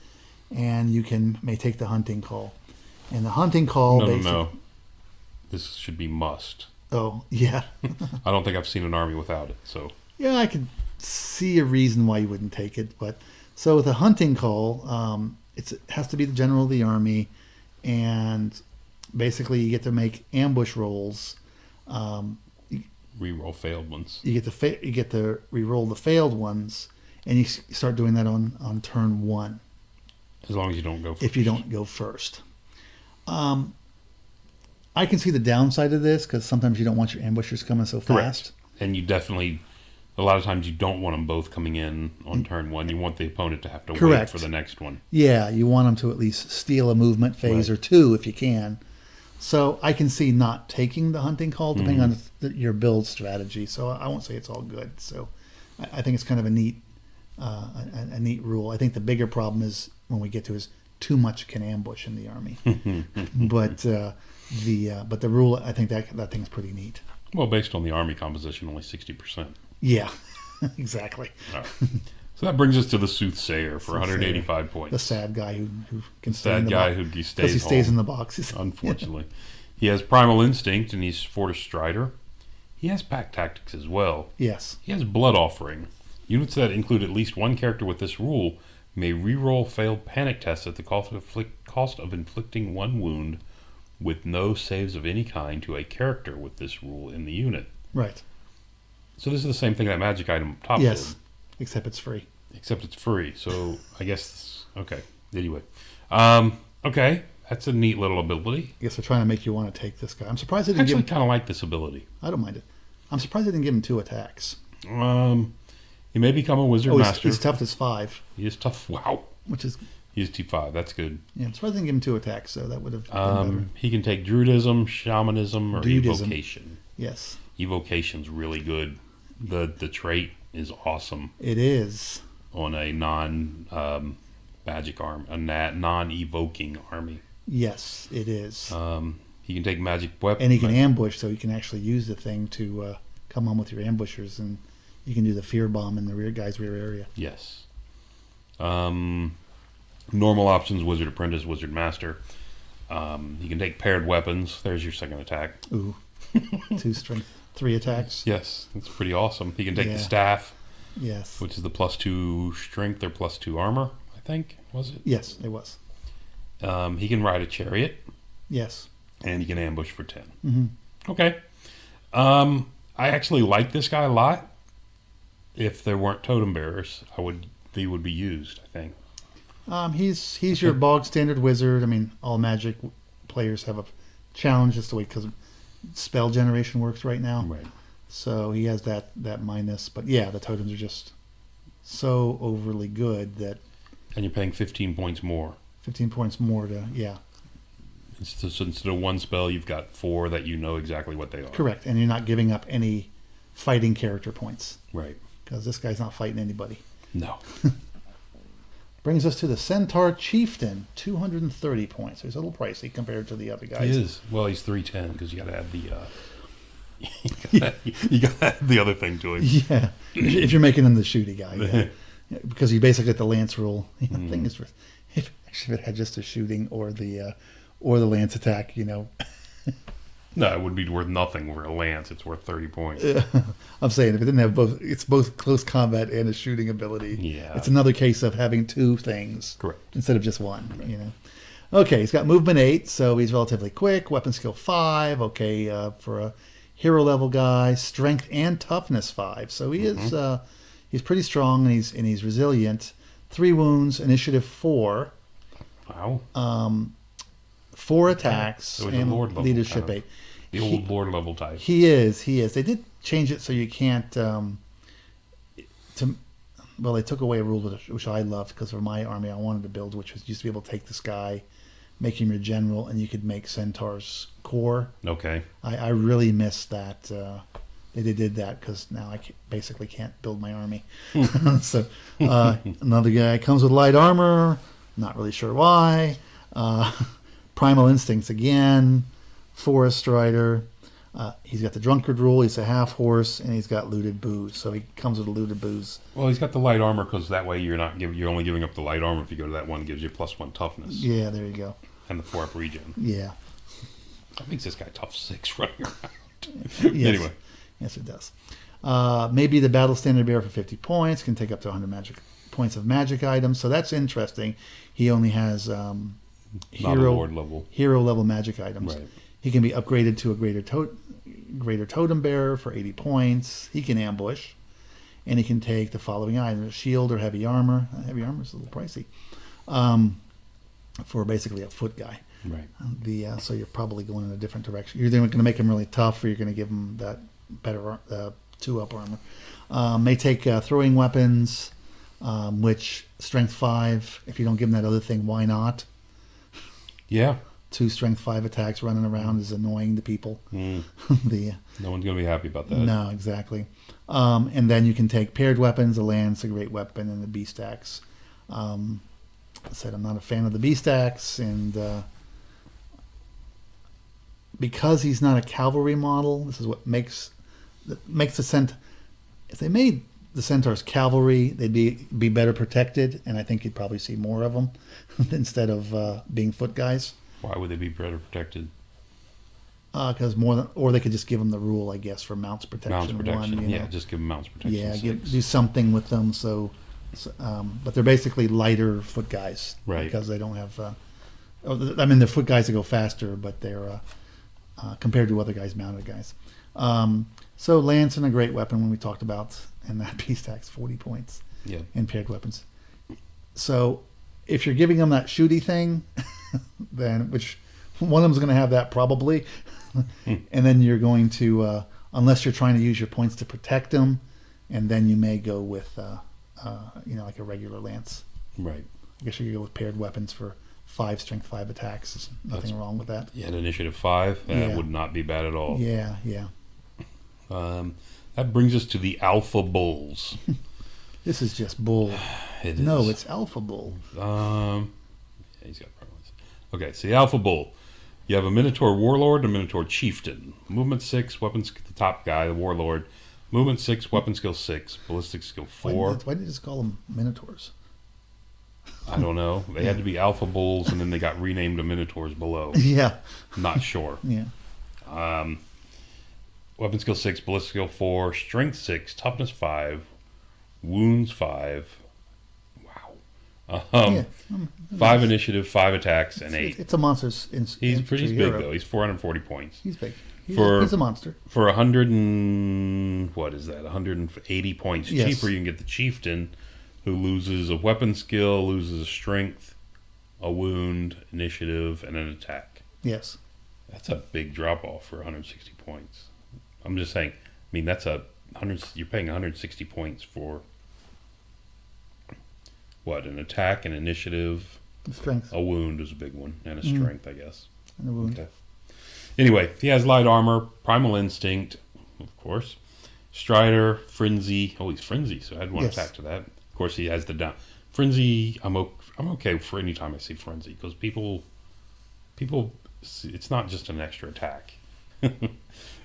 And you may take the hunting call. And the hunting call No. This should be must. Oh, yeah. I don't think I've seen an army without it, so. Yeah, I could see a reason why you wouldn't take it. But so with a hunting call, it has to be the general of the army, and basically you get to make ambush rolls. Reroll failed ones. You get to reroll the failed ones, and you start doing that on turn 1. As long as you don't go first. If you don't go first. I can see the downside of this because sometimes you don't want your ambushers coming so fast. And you definitely, a lot of times you don't want them both coming in on turn 1. You want the opponent to have to wait for the next one. Yeah, you want them to at least steal a movement phase or 2 if you can. So I can see not taking the hunting call depending on your build strategy. So I won't say it's all good. So I think it's kind of a neat rule. I think the bigger problem is when we get to is too much can ambush in the army. But the rule, I think that thing's pretty neat. Well, based on the army composition, only 60%. Yeah, exactly. Right. So that brings us to the Soothsayer for Soothsayer. 185 points. The sad guy who can stay in Sad the guy box. who Because stays he stays home, in the box. unfortunately. He has Primal Instinct, and he's Fortis Strider. He has Pack Tactics as well. Yes. He has Blood Offering. Units that include at least one character with this rule may reroll failed panic tests at the cost of inflicting one wound with no saves of any kind to a character with this rule in the unit. Right. So this is the same thing that magic item top Yes. did, Except it's free. except it's free. So I guess, okay. Anyway. Okay. That's a neat little ability. I guess they're trying to make you want to take this guy. I'm surprised they I didn't give actually him... kind of like this ability. I don't mind it. I'm surprised they didn't give him 2 attacks. He may become a Wizard Master. He's toughness 5. He is tough. Wow. Which is... He is T5. That's good. Yeah, I'm surprised they didn't give him 2 attacks, so that would have been better. He can take Druidism, Shamanism, or Druidism. Evocation. Yes. Evocation's really good. The trait is awesome It is. on a non-magic arm, a non-evoking army. Yes, it is. He can take magic weapons. And he can ambush, so you can actually use the thing to come on with your ambushers, and you can do the fear bomb in the guy's rear area. Yes. Normal options: Wizard Apprentice, Wizard Master. He can take paired weapons. There's your second attack. Ooh. 2 strength, 3 attacks. Yes, that's pretty awesome. He can take Yeah. the staff, Yes. which is the +2 strength or +2 armor, I think, was it? Yes, it was. He can ride a chariot, Yes. and he can ambush for 10. Mm-hmm. Okay. I actually like this guy a lot. If there weren't totem bearers, he would be used, I think. He's your bog standard wizard. I mean, all magic players have a challenge just the way because spell generation works right now. Right. So he has that minus. But yeah, the totems are just so overly good that And you're paying 15 points more. 15 points more to, yeah. Instead of one spell, you've got 4 that you know exactly what they are. Correct. And you're not giving up any fighting character points Right. because this guy's not fighting anybody. No. Brings us to the Centaur Chieftain, 230 points. He's a little pricey compared to the other guys. He is. Well, he's 310 because you got to add the. You got to add the other thing to him. Yeah, if you're making him the shooty guy, yeah. Because you basically get the lance rule. The thing is, if it had just a shooting or the lance attack, No, it would be worth nothing for a lance. It's worth 30 points. I'm saying if it didn't have both, it's both close combat and a shooting ability. Yeah. It's another case of having 2 things Correct. instead of just one. Okay, he's got movement 8, so he's relatively quick. Weapon skill 5. Okay, for a hero level guy, strength and toughness 5. So he is he's pretty strong and he's resilient. 3 wounds, initiative 4. Wow. 4 attacks So he's a and lord level leadership kind of 8. The old lord level type. He is. They did change it so you can't. They took away a rule which I loved because for my army I wanted to build, which was used to be able to take this guy, make him your general, and you could make centaurs core. Okay. I really missed that. They did that because now I basically can't build my army. So another guy comes with light armor. Not really sure why. Primal instincts again. Forest Rider. He's got the drunkard rule. He's a half horse, and he's got looted booze. So he comes with a looted booze. Well, he's got the light armor because that way you're only giving up the light armor if you go to that one. It gives you +1 toughness Yeah, there you go. and the 4 up regen. Yeah. That makes this guy tough 6 running around. Yes. Anyway. Yes, it does. Maybe the battle standard bearer for 50 points can take up to 100 points of magic items. So that's interesting. He only has Not a lord level. hero level magic items. Right. He can be upgraded to a greater totem bearer for 80 points. He can ambush, and he can take the following items: shield or heavy armor. Heavy armor is a little pricey for basically a foot guy. Right. So you're probably going in a different direction. You're either going to make him really tough, or you're going to give him that better 2-up armor. May take throwing weapons, which strength 5. If you don't give him that other thing, why not? Yeah. 2 strength 5 attacks running around is annoying to people. No one's going to be happy about that. No, exactly. And then you can take paired weapons, a lance, a great weapon, and the beast axe. I said I'm not a fan of the beast axe, and because he's not a cavalry model, this is what makes the scent. If they made the Centaur's cavalry, they'd be better protected, and I think you'd probably see more of them instead of being foot guys. Why would they be better protected? Because or they could just give them the rule, I guess, for mounts protection. Mounts protection, 1, yeah, just give them mounts protection. Yeah, do something with them. But they're basically lighter foot guys, right? Because they don't have. I mean, they're foot guys that go faster, but they're compared to other guys, mounted guys. So lance and a great weapon when we talked about, and that piece tax 40 points. Yeah. In paired weapons. So if you're giving them that shooty thing, then which one of them's going to have that probably, and then you're going to unless you're trying to use your points to protect them, and then you may go with like a regular lance. Right. I guess you could go with paired weapons for 5 strength 5 attacks. There's nothing wrong with that. Yeah, an initiative 5. That would not be bad at all. Yeah. That brings us to the Alpha Bulls. This is just bull. No, it's Alpha Bull. Yeah, he's got problems. Okay, so the Alpha Bull. You have a Minotaur Warlord and a Minotaur Chieftain. Movement 6, weapons, the top guy, the Warlord. Movement 6, weapon skill 6, ballistic skill 4. Why did you just call them Minotaurs? I don't know. They had to be Alpha Bulls, and then they got renamed to Minotaurs below. Yeah. Not sure. Yeah. Weapon skill 6, ballistic skill 4, strength 6, toughness 5, wounds 5. Wow. 5 initiative, 5 attacks, and 8. It's a monster's. He's big though. He's 440 points. He's big. He's a monster. For 180 points cheaper, you can get the Chieftain, who loses a weapon skill, loses a strength, a wound, initiative, and an attack. Yes. That's a big drop off for 160 points. I'm just saying. I mean, that's you're paying 160 points for what? An attack, an initiative, strength. A wound is a big one, and a strength, I guess. And a wound. Okay. Anyway, he has light armor, primal instinct, of course, Strider, frenzy. Oh, he's frenzy, so I had one attack to that. Of course, he has the down frenzy. I'm okay for any time I see frenzy, because people, it's not just an extra attack.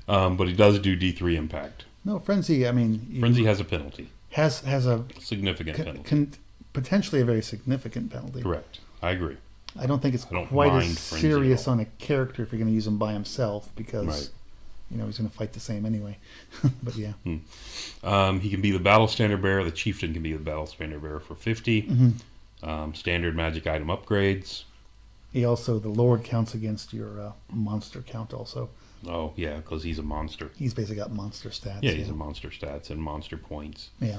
But he does do D3 impact. No, frenzy. I mean, frenzy has a penalty. Has a significant penalty. Potentially a very significant penalty. Correct. I agree. I don't think it's quite as serious on a character if you're going to use him by himself, because he's going to fight the same anyway. But yeah. He can be the battle standard bearer. The chieftain can be the battle standard bearer for 50. Mm-hmm. Standard magic item upgrades. The Lord counts against your monster count also. Oh, yeah, because he's a monster. He's basically got monster stats. Yeah, he's a monster stats and monster points. Yeah.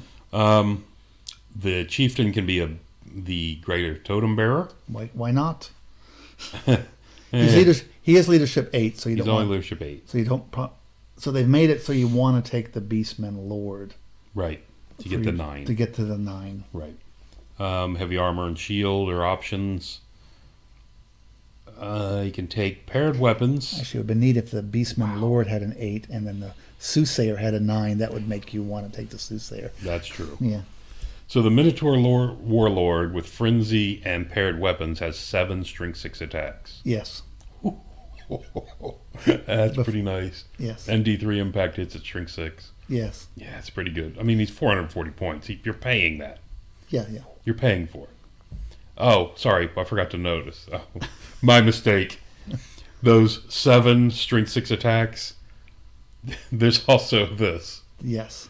The chieftain can be the greater totem bearer. Why not? He has leadership 8, so he's only leadership 8. So you don't. So they've made it so you want to take the Beastman Lord. Right. To get the 9. To get to the 9. Right. Heavy armor and shield are options. You can take paired weapons. Actually, it would be neat if the Beastman Lord had an 8 and then the Soothsayer had a 9. That would make you want to take the Soothsayer. That's true. Yeah. So the Minotaur Warlord with frenzy and paired weapons has 7 strength 6 attacks. Yes. That's pretty nice. Yes. And D3 impact hits at strength 6. Yes. Yeah, it's pretty good. I mean, he's 440 points. You're paying that. Yeah. You're paying for it. Oh, sorry. I forgot to notice. Oh, my mistake. Those 7 strength 6 attacks, there's also this. Yes.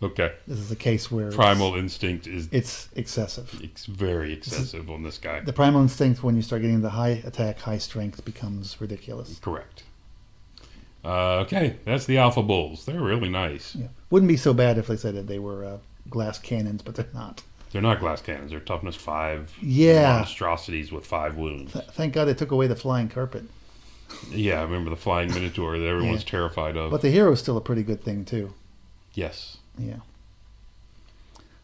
Okay. This is a case where primal instinct it's excessive. It's very excessive on this guy. The primal instinct, when you start getting the high attack, high strength, becomes ridiculous. Correct. Okay, that's the Alpha Bulls. They're really nice. Yeah. Wouldn't be so bad if they said that they were glass cannons, but they're not. They're not glass cannons. They're toughness 5. Yeah. Monstrosities with 5 wounds. Thank God they took away the flying carpet. Yeah, I remember the flying Minotaur that everyone's terrified of. But the hero is still a pretty good thing, too. Yes. Yeah.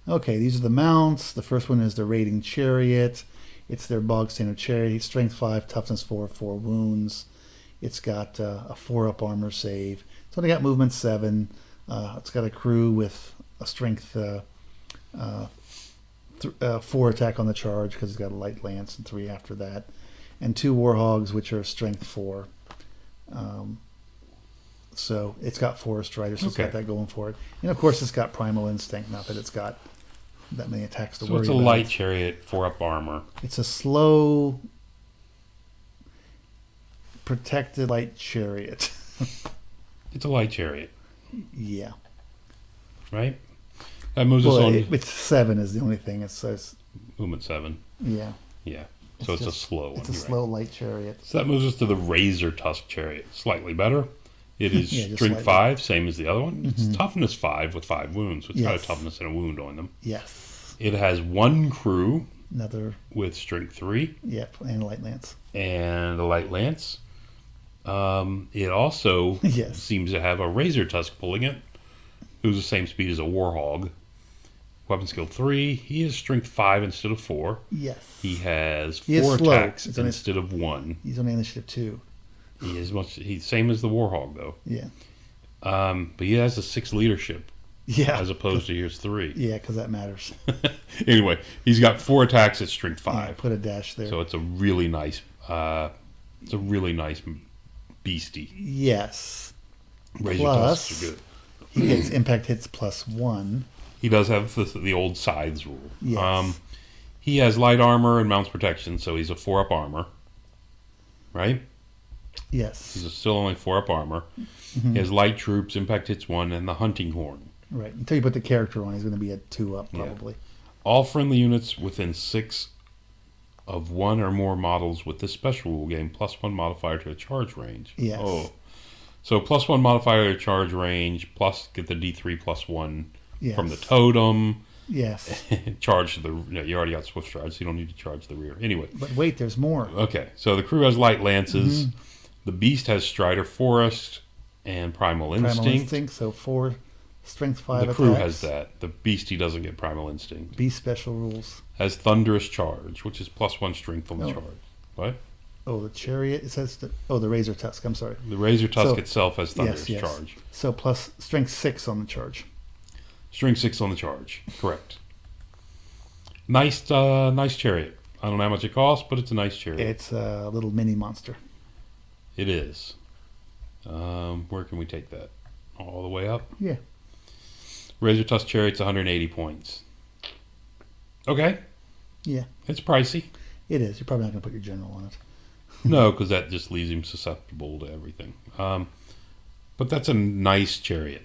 Okay, these are the mounts. The first one is the Raiding Chariot. It's their bog standard chariot. Strength 5, toughness 4, 4 wounds. It's got a 4-up armor save. It's only got movement 7. It's got a crew with a strength 4 attack on the charge because it's got a light lance and 3 after that. And 2 warhogs, which are strength 4. So it's got Forest Rider, so it's got Okay. that going for it. And of course, it's got Primal Instinct. Not that it's got that many attacks to So worry it's a about. light chariot, 4-up armor. It's a slow, protected light chariot. It's a light chariot, Yeah. right? That moves us Well, on it's 7 is the only thing. It says, movement 7. yeah. Yeah. So it's a just- slow one. It's a you're right. slow light chariot. So that moves us to the Razor Tusk Chariot. Slightly better. It is Yeah, just strength slightly. 5, same as the other one. It's Mhm. toughness 5 with 5 wounds. So it's got Yes. a toughness and a wound on them. Yes. It has 1 crew Another, with strength 3 yep, and light lance. and a light lance. It also Yes. seems to have a Razor Tusk pulling it, who's the same speed as a Warhog. Weapon skill 3. He is strength 5 instead of 4. Yes. He has He is 4 slow. attacks It's only- instead of 1. He's on initiative 2. He is he's same as the Warhog though. Yeah. But he has a 6 leadership Yeah. as opposed to here's 3. Yeah, because that matters. Anyway, he's got 4 attacks at strength Yeah, 5. put a dash there. So it's a really nice beastie. Yes. Razor Plus- tusks are good. He gets impact hits +1. He does have the old sides rule. Yes. He has light armor and mounts protection, so he's a 4-up armor. Right? Yes. He's still only 4-up armor. Mhm. He has light troops, impact hits 1, and the hunting horn. Right. Until you put the character on, he's going to be a 2-up Yeah. probably. All friendly units within 6 of 1 or more models with this special rule gain +1 modifier to a charge range. Yes. Oh. So +1 modifier to charge range, plus get the D3 +1 Yes. from the totem. Yes. Charge to the. No, you already got swift charge, so you don't need to charge the rear. Anyway. But wait, there's more. Okay, so the crew has light lances. Mm-hmm. The beast has Strider Forest and Primal Instinct. Primal Instinct, so 4 strength 5 The crew attacks. has that. The beastie doesn't get Primal Instinct. Beast special rules. Has Thunderous Charge, which is +1 strength on the Oh. charge. What? Oh, the chariot. It says the Razor Tusk. I'm sorry. The Razor Tusk So- itself has Thunderous yes. Charge. So plus strength 6 on the charge. Strength 6 on the charge. Correct. Nice chariot. I don't know how much it costs, but it's a nice chariot. It's a little mini monster. It is. Where can we take that? All the way up? Yeah. Razor Tusk Chariot's 180 points. Okay. Yeah. It's pricey. It is. You're probably not going to put your general on it. No, because that just leaves him susceptible to everything. But that's a nice chariot.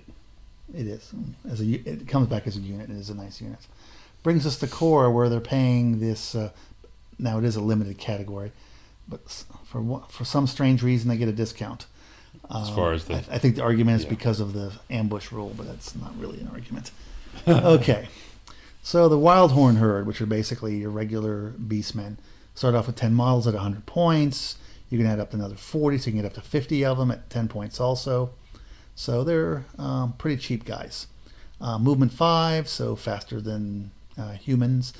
It is. It comes back as a unit. It is a nice unit. Brings us to core, where they're paying this. Now it is a limited category, but for some strange reason they get a discount. As far as the I think the argument is yeah. because of the ambush rule, but that's not really an argument. Okay, so the Wildhorn Herd, which are basically your regular beastmen, start off with 10 models at 100 points. You can add up to another 40, so you can get up to 50 of them at 10 points also. So they're pretty cheap guys. Movement 5, so faster than humans.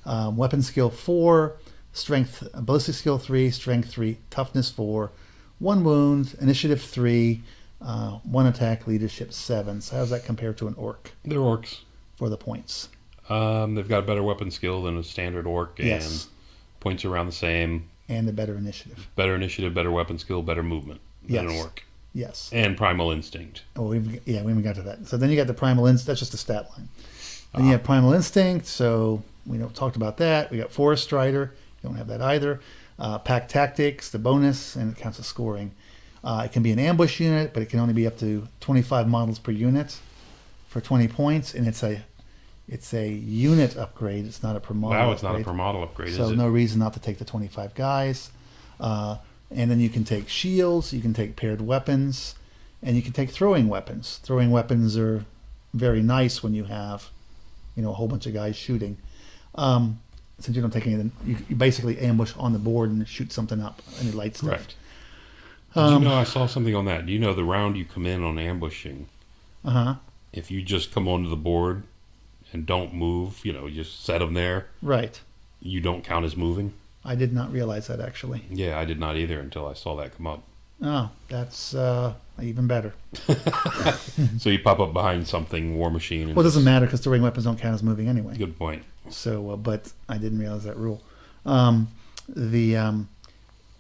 Weapon skill 4, strength, ballistic skill 3, strength 3, toughness 4, 1 wound, initiative 3, 1 attack, leadership 7. So how does that compare to an orc they're orcs. for the points? They've got a better weapon skill than a standard orc, and Yes. points around the same. And a better initiative. Better initiative, better weapon skill, better movement than an Yes. orc, Yes. and primal instinct. Oh, we haven't got to that. So then you got the primal instinct. That's just a stat line. Then you have primal instinct. So we talked about that. We got forest strider. You don't have that either. Pack tactics, the bonus, and it counts as scoring. It can be an ambush unit, but it can only be up to 25 models per unit for 20 points, and it's a unit upgrade. It's not a per model. Wow, it's not a upgrade. per model upgrade, So is it? no reason not to take the 25 guys. And then you can take shields, you can take paired weapons, and you can take throwing weapons. Throwing weapons are very nice when you have, a whole bunch of guys shooting. Since you don't take anything, you basically ambush on the board and shoot something up, any light stuff. Correct. Did you know I saw something on that? Do you know the round you come in on ambushing, Uh-huh. if you just come onto the board and don't move, you just set them there, Right. you don't count as moving? I did not realize that, actually. Yeah, I did not either until I saw that come up. Oh, that's even better. So you pop up behind something, war machine. And Well, it doesn't matter because throwing weapons don't count as moving anyway. Good point. So, but I didn't realize that rule.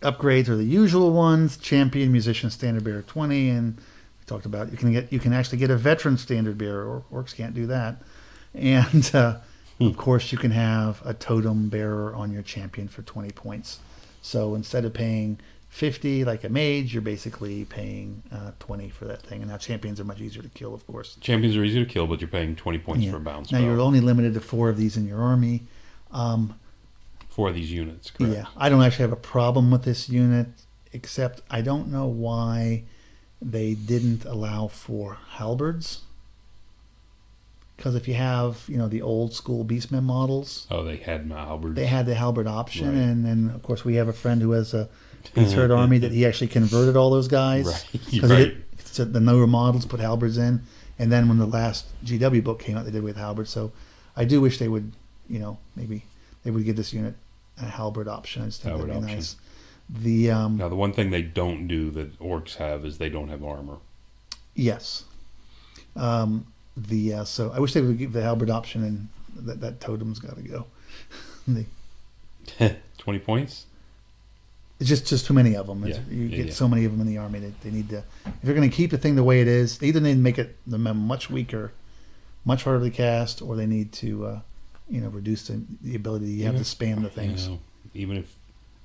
upgrades are the usual ones: champion, musician, standard bearer 20, and we talked about you can actually get a veteran standard bearer. Orcs can't do that, and of course you can have a totem bearer on your champion for 20 points. So instead of paying 50 like a mage, you're basically paying 20 for that thing. And now champions are much easier to kill, of course. Champions are easy to kill, but you're paying 20 points for a bounce. Now you're only limited to 4 of these in your army. 4 of these units, correct? Yeah, I don't actually have a problem with this unit, except I don't know why they didn't allow for halberds. Because if you have, the old school Beastmen models, they had halberds. They had the halberd option, right. and then of course we have a friend who has a Beast-Herd army that he actually converted all those guys. Right. Right. So the newer models put halberds in, and then when the last GW book came out, they did with halberds. So I do wish they would, maybe they would give this unit a halberd option. I just think that'd be nice. Now the one thing they don't do that orcs have is they don't have armor. Yes. So I wish they would give the halberd option, and that totem's got to go. 20 points. It's just too many of them. You get so many of them in the army that they need to. If you're going to keep the thing the way it is, they either need to make it much weaker, much harder to cast, or they need to, reduce the ability you have to spam the things. Even if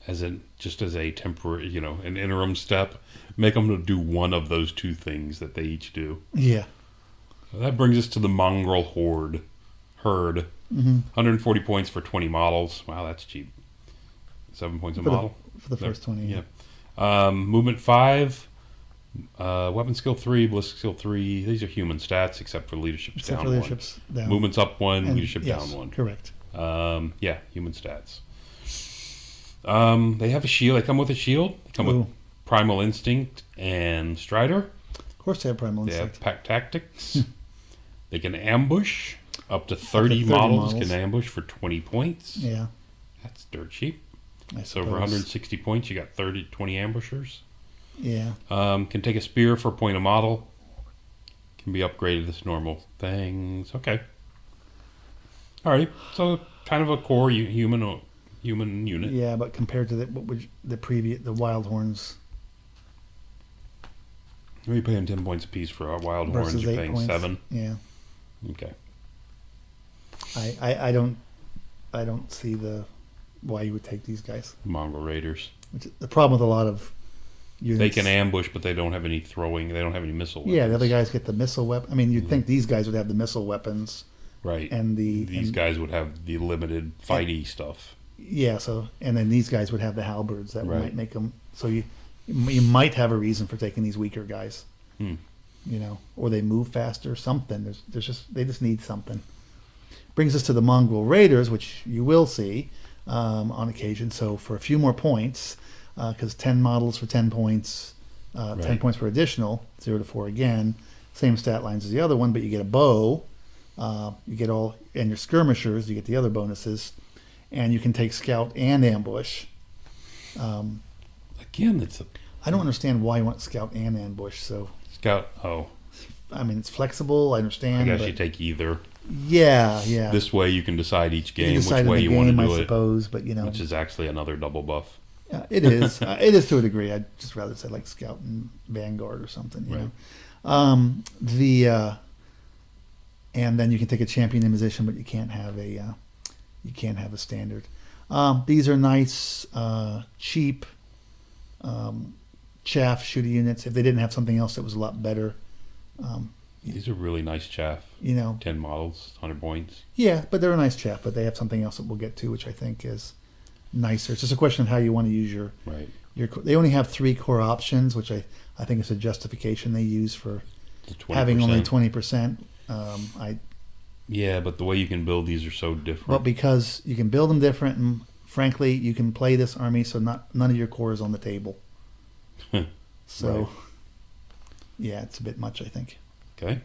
as a temporary, an interim step, make them to do one of those 2 things that they each do. Yeah. So that brings us to the mongrel herd. 140 points for 20 models. Wow, that's cheap. 7 points a model for the first 20. Yeah. Movement 5, weapon skill 3, ballistic skill 3. These are human stats except for leadership's down 1. Movement's up 1, leadership down 1. Correct. Human stats. They have a shield. They come with a shield. They come with Primal Instinct and Strider. Of course they have Primal Instinct. They have Pack Tactics. They can ambush. Up to 30 models can ambush for 20 points. Yeah. That's dirt cheap. So over 160 points, you got 20 ambushers. Yeah. Can take a spear for a point a model. Can be upgraded as normal things. Okay. All right. So kind of a core human unit. Yeah, but compared to the Wild Horns. You're paying 10 points a piece for our Wild Horns. You're paying points. 7. Yeah. Okay. I don't see why you would take these guys. Mongol Raiders. The problem with a lot of units. They can ambush, but they don't have any throwing. They don't have any missile weapons. Yeah, the other guys get the missile weapon. I mean, you'd think these guys would have the missile weapons. Right. And these guys would have the limited fighty stuff. Yeah, and then these guys would have the halberds that might make them. So you might have a reason for taking these weaker guys. Or they move faster, something. They just need something. Brings us to the Mongol Raiders, which you will see on occasion. So for a few more points, because 10 models for 10 points, 10 points for additional, 0 to 4 again. Same stat lines as the other one, but you get a bow. You get and your skirmishers, you get the other bonuses. And you can take scout and ambush. Again, I don't understand why you want scout and ambush. So scout. I mean, it's flexible. I understand. I guess you take either. Yeah. This way you can decide each game which way you want to do I suppose, but which is actually another double buff. It is. It is to a degree. I'd just rather say like scout and vanguard or something. You know? And then you can take a champion in position, but you can't have a standard. These are nice, cheap chaff shooter units. If they didn't have something else that was a lot better. These are really nice chaff. 10 models, 100 points. Yeah, but they're a nice chaff, but they have something else that we'll get to, which I think is nicer. It's just a question of how you want to use your. They only have 3 core options, which I think is a justification they use for having only 20%. Yeah, but the way you can build these are so different. Well, because you can build them different, and frankly, you can play this army so none of your core is on the table. So, yeah, it's a bit much, I think. Okay.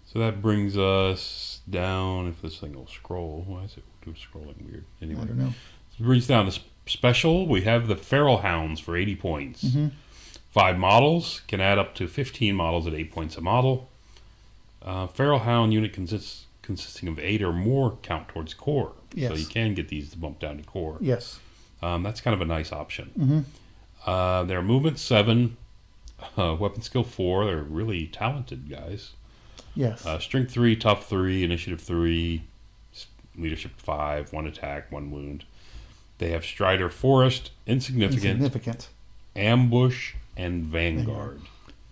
So that brings us down, if this thing will scroll. Why is it scrolling weird? Anyway. I don't know. So it brings down to special. We have the Feral Hounds for 80 points. Mm-hmm. 5 models. Can add up to 15 models at 8 points a model. Feral Hound unit consisting of 8 or more count towards core. Yes. So you can get these to bump down to core. Yes. That's kind of a nice option. They're movement 7, weapon skill 4. They're really talented guys. Yes. Strength 3, tough 3, initiative 3, leadership 5, 1 attack, 1 wound. They have Strider, Forest, Insignificant, Ambush, and Vanguard.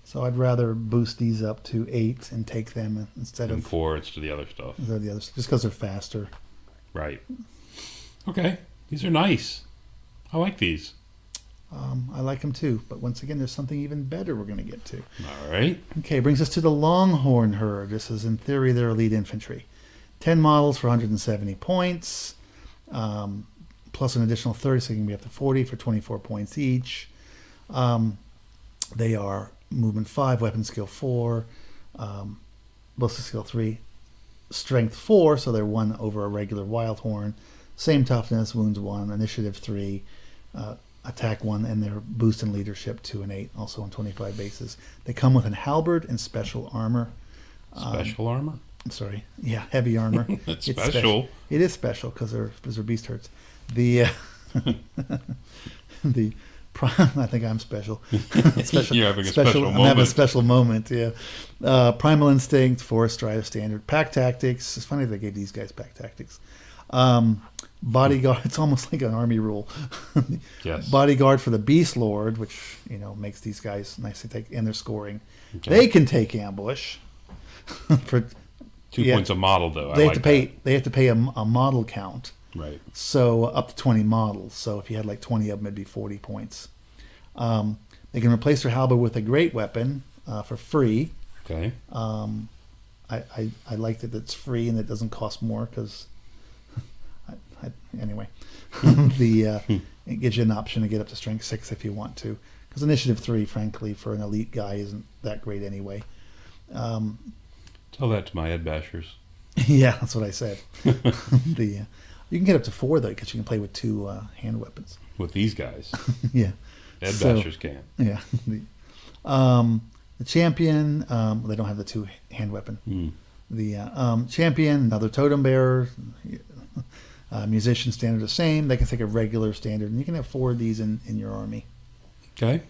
So I'd rather boost these up to 8 and take them instead and of 4 to the other stuff. The others, just because they're faster. Right. Okay. These are nice. I like these. I like them too, but once again, there's something even better we're going to get to. All right. Okay, brings us to the Longhorn Herd. This is, in theory, their elite infantry. 10 models for 170 points, plus an additional 30, so you can be up to 40 for 24 points each. They are movement 5, weapon skill 4, ballistic skill 3, strength 4, so they're 1 over a regular Wildhorn. Same toughness, wounds 1, initiative 3, attack 1, and their boost in leadership 2 and 8, also on 25 bases. They come with an halberd and special armor. Special armor? Sorry, yeah, heavy armor. It's special. It is special because they're beast herds. The the I think I'm special. You're having a special moment. I'm having a special moment. Yeah. Primal Instinct, Forest Strider Standard, Pack Tactics. It's funny they gave these guys Pack Tactics. Bodyguard. It's almost like an army rule. Yes. Bodyguard for the Beast Lord, which makes these guys nice to take, and their scoring. Okay. They can take ambush for 2 points a model, though. They have to pay a model count. Right. So up to 20 models. So if you had like 20 of them, it'd be 40 points. They can replace their halberd with a great weapon for free. Okay. I like that it's free and it doesn't cost more because anyway, it gives you an option to get up to strength 6 if you want to. Because initiative 3, frankly, for an elite guy isn't that great anyway. Tell that to my Ed Bashers. Yeah, that's what I said. You can get up to 4 though, because you can play with 2 hand weapons. With these guys. Yeah. Ed Bashers can. Yeah. The champion, they don't have the 2 hand weapon. The champion, another totem bearer. Musician standard the same. They can take a regular standard, and you can have 4 of these in your army. Okay.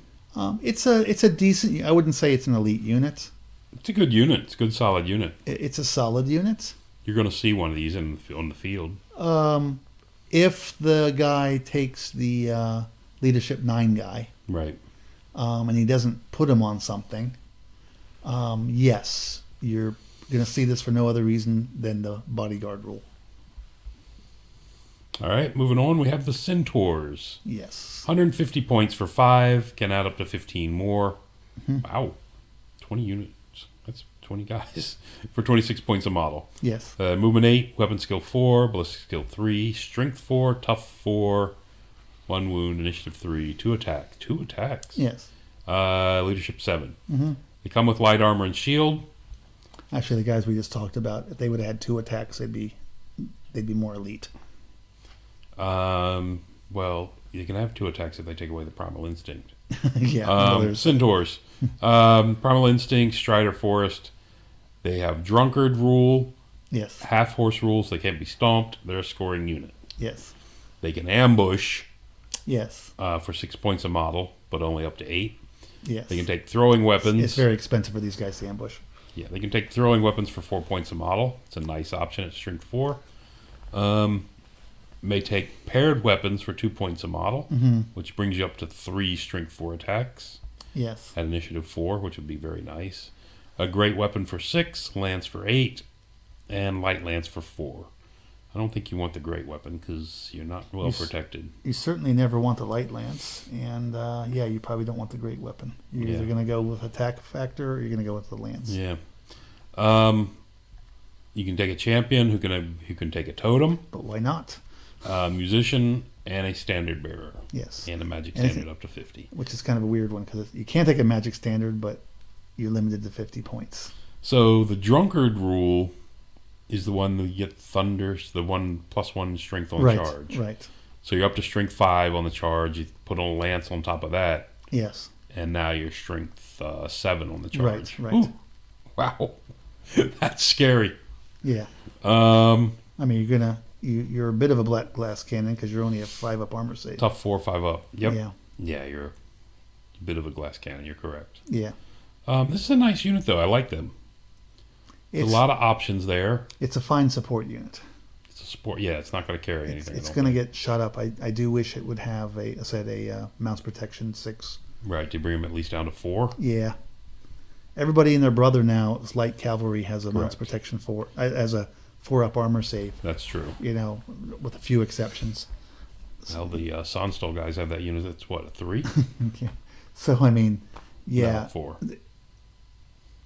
It's a decent. I wouldn't say it's an elite unit. It's a good unit. It's a good solid unit. It's a solid unit. You're going to see one of these on the field. If the guy takes the leadership 9 guy, right, and he doesn't put him on something, yes, you're going to see this for no other reason than the bodyguard rule. All right, moving on, we have the Centaurs. Yes. 150 points for 5, can add up to 15 more. Wow, 20 units. That's 20 guys for 26 points a model. Yes. Movement 8, weapon skill 4, ballistic skill 3, strength 4, tough 4, 1 wound, initiative 3, 2 attack. 2 attacks. Yes. Leadership 7. They come with light armor and shield. Actually, the guys we just talked about, if they would have had 2 attacks, they'd be more elite. Well, you can have 2 attacks if they take away the primal instinct. Yeah. Centaurs. Primal instinct, Strider, Forest. They have drunkard rule. Yes. Half horse rules. They can't be stomped. They're a scoring unit. Yes. They can ambush. Yes. For 6 points a model, but only up to 8. Yes. They can take throwing weapons. It's very expensive for these guys to ambush. Yeah, they can take throwing weapons for 4 points a model. It's a nice option at strength 4. May take paired weapons for 2 points a model, which brings you up to 3 strength 4 attacks. Yes. At initiative 4, which would be very nice. A great weapon for 6, lance for 8, and light lance for 4. I don't think you want the great weapon because you're not well protected. You certainly never want the light lance, and you probably don't want the great weapon. You're either going to go with attack factor or you're going to go with the lance. Yeah. You can take a champion who can take a totem. But why not? Musician and a standard bearer. Yes. And a magic standard up to 50. Which is kind of a weird one because you can't take a magic standard, but you're limited to 50 points. So the drunkard rule is the one that you get thunders, the 1+1 strength on charge. Right. So you're up to strength 5 on the charge. You put on a lance on top of that. Yes. And now you're strength 7 on the charge. Right. Ooh, wow. That's scary. Yeah. I mean, you're gonna you're a bit of a black glass cannon because you're only a 5 up armor save. Tough 4 or 5 up. Yep. Yeah. Yeah, you're a bit of a glass cannon. You're correct. Yeah. This is a nice unit, though. I like them. There's a lot of options there. It's a fine support unit. It's a support. Yeah, it's not going to carry anything. It's going to get shot up. I do wish it would have a mounts protection 6. Right, to bring them at least down to 4. Yeah. Everybody and their brother now, light cavalry, has a mounts protection 4 as a 4 up armor save. That's true. You know, with a few exceptions. Well, the Sonstall guys have that unit that's what, a 3? Okay. So I mean, yeah. No, 4.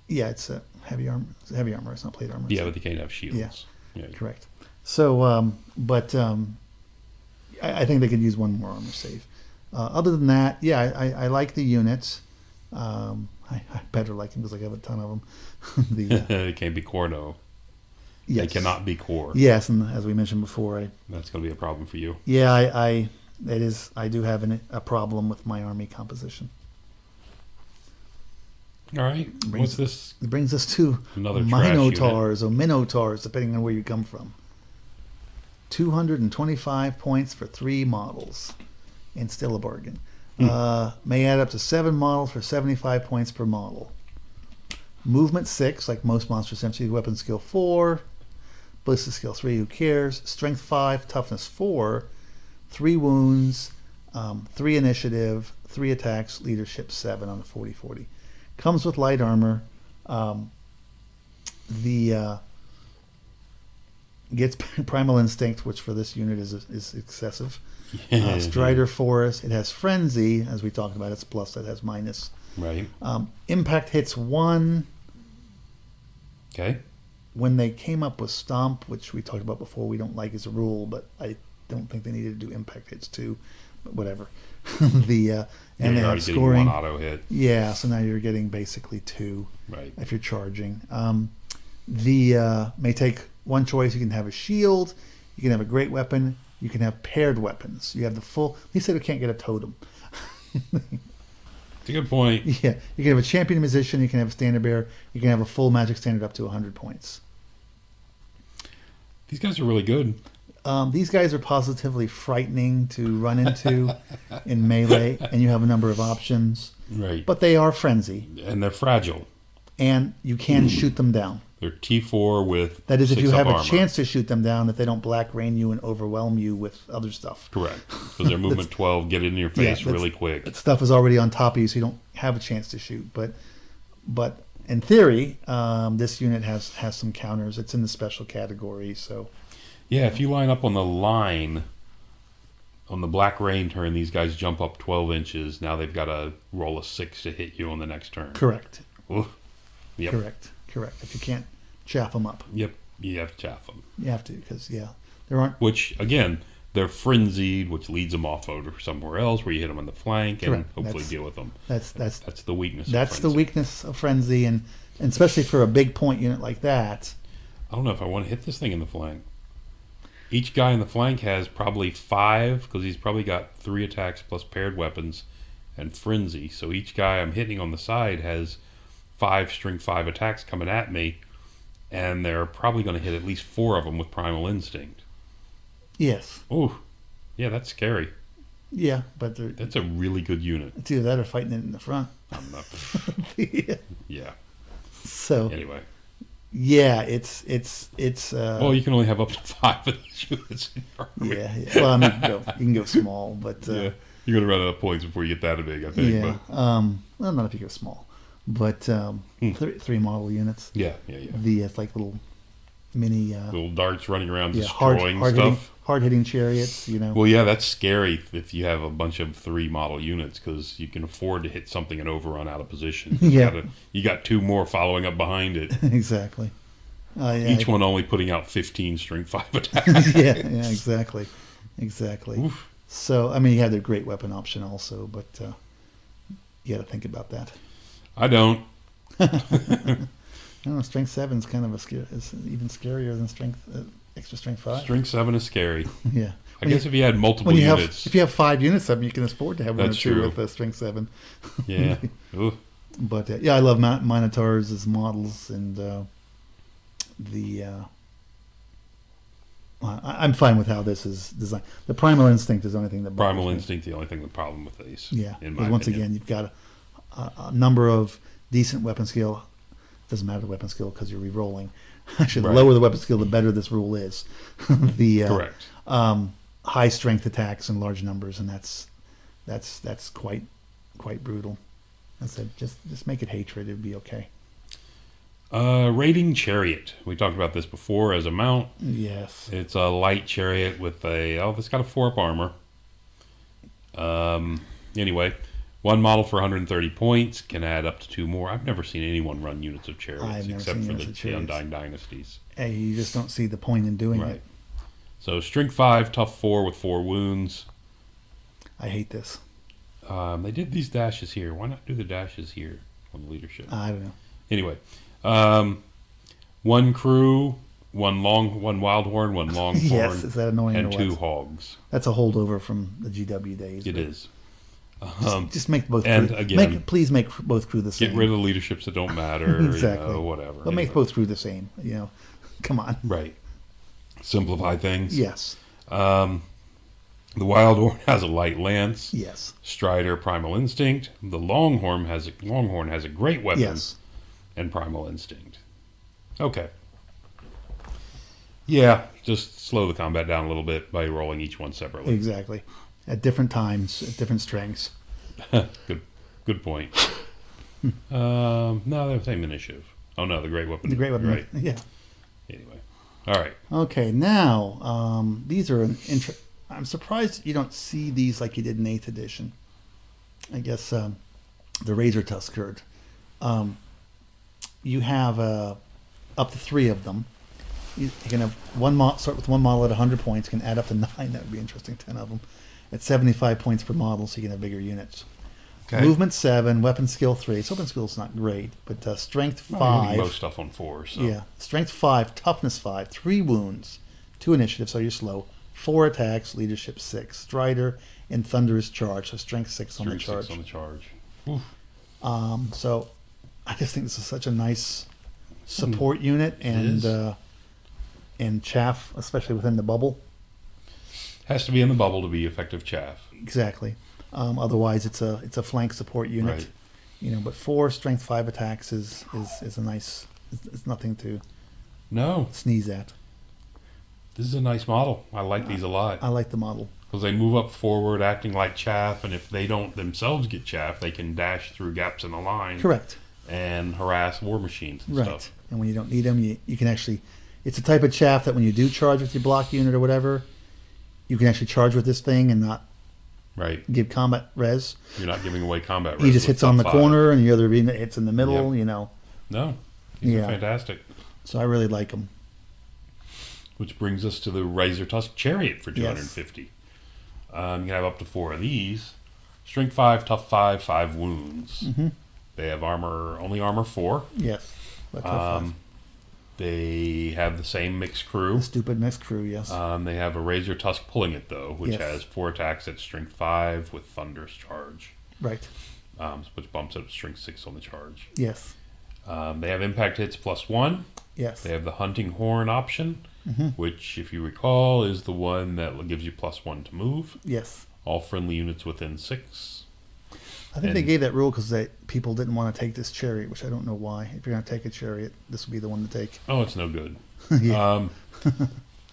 Yeah, it's a heavy armor. It's heavy armor. It's not plate armor. Yeah, but they can't have shields. Yeah. Correct. So, I think they could use one more armor save. Other than that, yeah, I like the units. I better like them because I have a ton of them. They can't be core, though. Yes. They cannot be core. Yes, and as we mentioned before, that's going to be a problem for you. Yeah, I do have a problem with my army composition. All right. What's this? It brings us to Another Minotaurs or Minotaurs, depending on where you come from. 225 points for 3 models, and still a bargain. May add up to 7 models for 75 points per model. Movement 6, like most monsters, essentially. Weapon skill 4, ballistic skill 3. Who cares? Strength 5, toughness 4, 3 wounds, 3 initiative, 3 attacks, leadership 7 on the 40/40. Comes with light armor. Gets primal instinct, which for this unit is excessive. Strider Forest. It has frenzy, as we talked about. It's plus. It has minus. Right. Impact hits 1. Okay. When they came up with Stomp, which we talked about before, we don't like as a rule, but I don't think they needed to do impact hits too. But whatever. And they have scoring. 1 auto hit. Yeah, so now you're getting basically 2. Right. If you're charging. May take 1 choice. You can have a shield. You can have a great weapon. You can have paired weapons. You have the full. He said we can't get a totem. It's a good point. Yeah, you can have a champion musician. You can have a standard bearer. You can have a full magic standard up to 100 points. These guys are really good. These guys are positively frightening to run into in melee, and you have a number of options. Right. But they are frenzy. And they're fragile. And you can shoot them down. They're T4 with That is, if you have armor. a chance to shoot them down, if they don't black rain you and overwhelm you with other stuff. Correct. Because their movement 12, get in your face really quick. That stuff is already on top of you, so you don't have a chance to shoot. But in theory, this unit has some counters. It's in the special category, so. Yeah, if you line up on the line, on the black rain turn, these guys jump up 12 inches. Now they've got to roll a 6 to hit you on the next turn. Correct. Ooh. Yep. Correct. If you can't chaff them up. Yep, you have to chaff them. You have to, because, there aren't... Which, again, they're frenzied, which leads them off over somewhere else where you hit them on the flank and hopefully deal with them. That's the weakness That's of the weakness of frenzy, and especially for a big point unit like that. I don't know if I want to hit this thing in the flank. Each guy in the flank has probably 5, because he's probably got 3 attacks plus paired weapons and frenzy. So each guy I'm hitting on the side has 5 string 5 attacks coming at me, and they're probably going to hit at least 4 of them with primal instinct. Yes. Oh, yeah, that's scary. Yeah, but that's a really good unit. It's either that or fighting it in the front. I'm not. Yeah. So anyway. Yeah, it's. Well, you can only have up to 5 of these units in your army. Yeah. Well, I mean, you can go small, but yeah, you're gonna run out of points before you get that big, I think. Yeah. But. Well, not if you go small, but 3 model units. Yeah. It's like little mini little darts running around destroying stuff. Hard hitting chariots, you know. Well, yeah, that's scary if you have a bunch of 3 model units, because you can afford to hit something and overrun out of position. You got 2 more following up behind it. Exactly. Each one only putting out 15 string 5 attacks. yeah, exactly. Oof. So, I mean, you have the great weapon option also, but you got to think about that. I don't. I don't know. Strength 7 is kind of is even scarier than extra strength 5. Strength 7 is scary. Yeah. I guess if you had multiple units. If you have 5 units of them, you can afford to have 1 or 2 true. with strength 7. Yeah. But I love Minotaurs as models, and I'm fine with how this is designed. The Primal Instinct is the only thing that bothers Primal me. Instinct, the only thing with problem with these. Yeah, In my because once opinion. again, you've got a number of decent weapon skill. Doesn't matter the weapon skill because you're re-rolling. I should Right. lower the weapon skill, the better this rule is. The Correct. high strength attacks in large numbers, and that's quite brutal. I said just make it hatred; it'd be okay. Raiding Chariot. We talked about this before as a mount. Yes. It's a light chariot with it's got a 4-up armor. Anyway, one model for 130 points can add up to 2 more. I've never seen anyone run units of chariots I've never except seen for units the of chariots. Undying Dynasties. Hey, you just don't see the point in doing Right. it. So Strength 5, Tough 4 with 4 wounds. I hate this. They did these dashes here. Why not do the dashes here on the leadership? I don't know. Anyway, one crew, one wild horn, one long horn, Yes, is that annoying and or 2 what? hogs. That's a holdover from the GW days. It but is. Just make both. and crew, again, please make both crew the same. Get rid of the leaderships that don't matter. Exactly. Whatever. But make both crew the same. Come on. Right. Simplify things. Yes. The wild horn has a light lance. Yes. Strider, primal instinct. The longhorn has a great weapon. Yes. And primal instinct. Okay. Yeah, just slow the combat down a little bit by rolling each one separately. Exactly. At different times, at different strengths. Good point. No, they're the same initiative. Oh no, the great weapon. The great weapon. Right. Yeah. Anyway. All right. Okay. Now, these are I'm surprised you don't see these like you did in 8th edition. I guess the Razor Tusk herd. You have up to 3 of them. You can have start with one model at 100 points. Can add up to 9. That would be interesting. 10 of them at 75 points per model, so you can have bigger units. Okay. Movement 7, weapon skill 3. So weapon skill is not great, but strength Well, 5. most stuff on 4. So. Yeah, strength 5, toughness 5, 3 wounds, 2 initiative, so you're slow. 4 attacks, leadership 6, Strider, and Thunderous Charge, so strength 6 on the charge. 6 on the charge. Oof. So I just think this is such a nice support unit, and chaff, especially within the bubble. Has to be in the bubble to be effective chaff. Exactly. Otherwise, it's a flank support unit. Right. But 4 strength 5 attacks is a nice. It's nothing to No, sneeze at. this is a nice model. I like these a lot. I like the model. Because they move up forward acting like chaff, and if they don't themselves get chaff, they can dash through gaps in the line. Correct. And harass war machines and Right. stuff. And when you don't need them, you can actually. It's a type of chaff that when you do charge with your block unit or whatever, you can actually charge with this thing and not Right. give combat res. You're not giving away combat. He just hits on the corner, and the other unit hits in the middle. Yep. No, these are Yeah. fantastic. So I really like them. Which brings us to the Razor Tusk Chariot for 250. You can have up to 4 of these. Strength 5, Tough 5, 5 wounds. Mm-hmm. They have only armor 4. Yes. But tough five. They have the same mixed crew. The stupid mixed crew. Yes. They have a Razor Tusk pulling it though, which Yes. has 4 attacks at Strength 5 with Thunderous Charge, Right. which bumps up to Strength 6 on the charge. Yes. They have impact hits +1. Yes. They have the Hunting Horn option, Mm-hmm. which, if you recall, is the one that gives you +1 to move. Yes. All friendly units within 6. I think they And- gave that rule because people didn't want to take this chariot, which I don't know why. If you're going to take a chariot, this would be the one to take. Oh, it's no good. Yeah.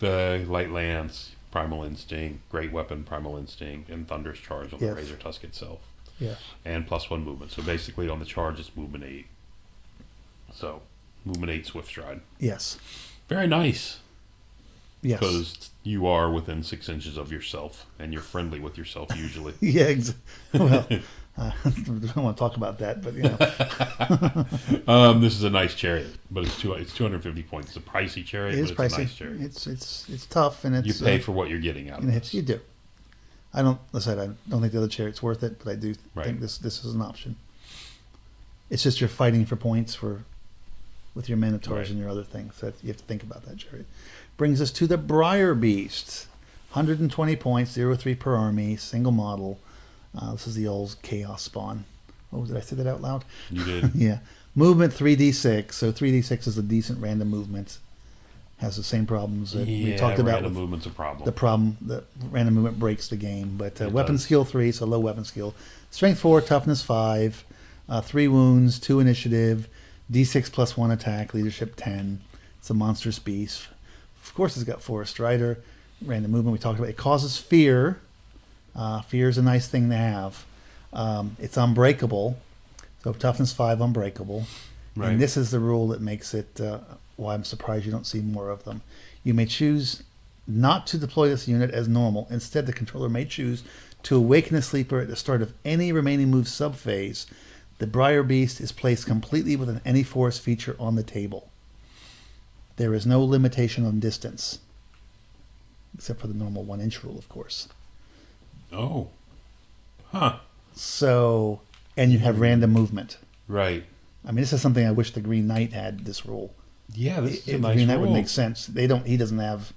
The Light Lance, Primal Instinct, Great Weapon, Primal Instinct, and Thunderous Charge on the Yes. Razor Tusk itself. Yeah. And +1 movement. So basically on the charge it's movement 8. So movement 8 Swift Stride. Yes. Very nice. Yes. Because you are within 6 inches of yourself, and you're friendly with yourself usually. Yeah. Well, I don't want to talk about that, but This is a nice chariot, but it's 250 points. It's a pricey chariot, it is but it's pricey. a nice chariot. It's tough, and it's You pay for what you're getting out of and it. you do. I don't think the other chariot's worth it, but I do Right. think this is an option. It's just you're fighting for points with your Minotaurs Right. and your other things. So you have to think about that chariot. Brings us to the ReviewBeast. 120 points, 0-3 per army, single model. This is the old Chaos spawn. Oh, did I say that out loud? You did. Yeah. Movement 3d6. So 3d6 is a decent random movement. has the same problems that we talked about. Random movement's a problem. The problem that random movement breaks the game. But weapon does. skill 3, so low weapon skill. Strength 4, toughness 5, 3 wounds, 2 initiative, D6 plus 1 attack, leadership 10. It's a monstrous beast. Of course, it's got Forest Rider, random movement. We talked about it. Causes fear. Fear is a nice thing to have. It's unbreakable. So toughness 5, unbreakable. Right. And this is the rule that makes it why I'm surprised you don't see more of them. You may choose not to deploy this unit as normal. Instead, the controller may choose to awaken a sleeper at the start of any remaining move subphase. The ReviewBeast is placed completely within any forest feature on the table. There is no limitation on distance, except for the normal 1-inch rule, of course. Oh. Huh. So, and you have random movement. Right. I mean, this is something I wish the Green Knight had, this rule. Yeah, this is a The nice Green Knight rule. would make sense. He doesn't have,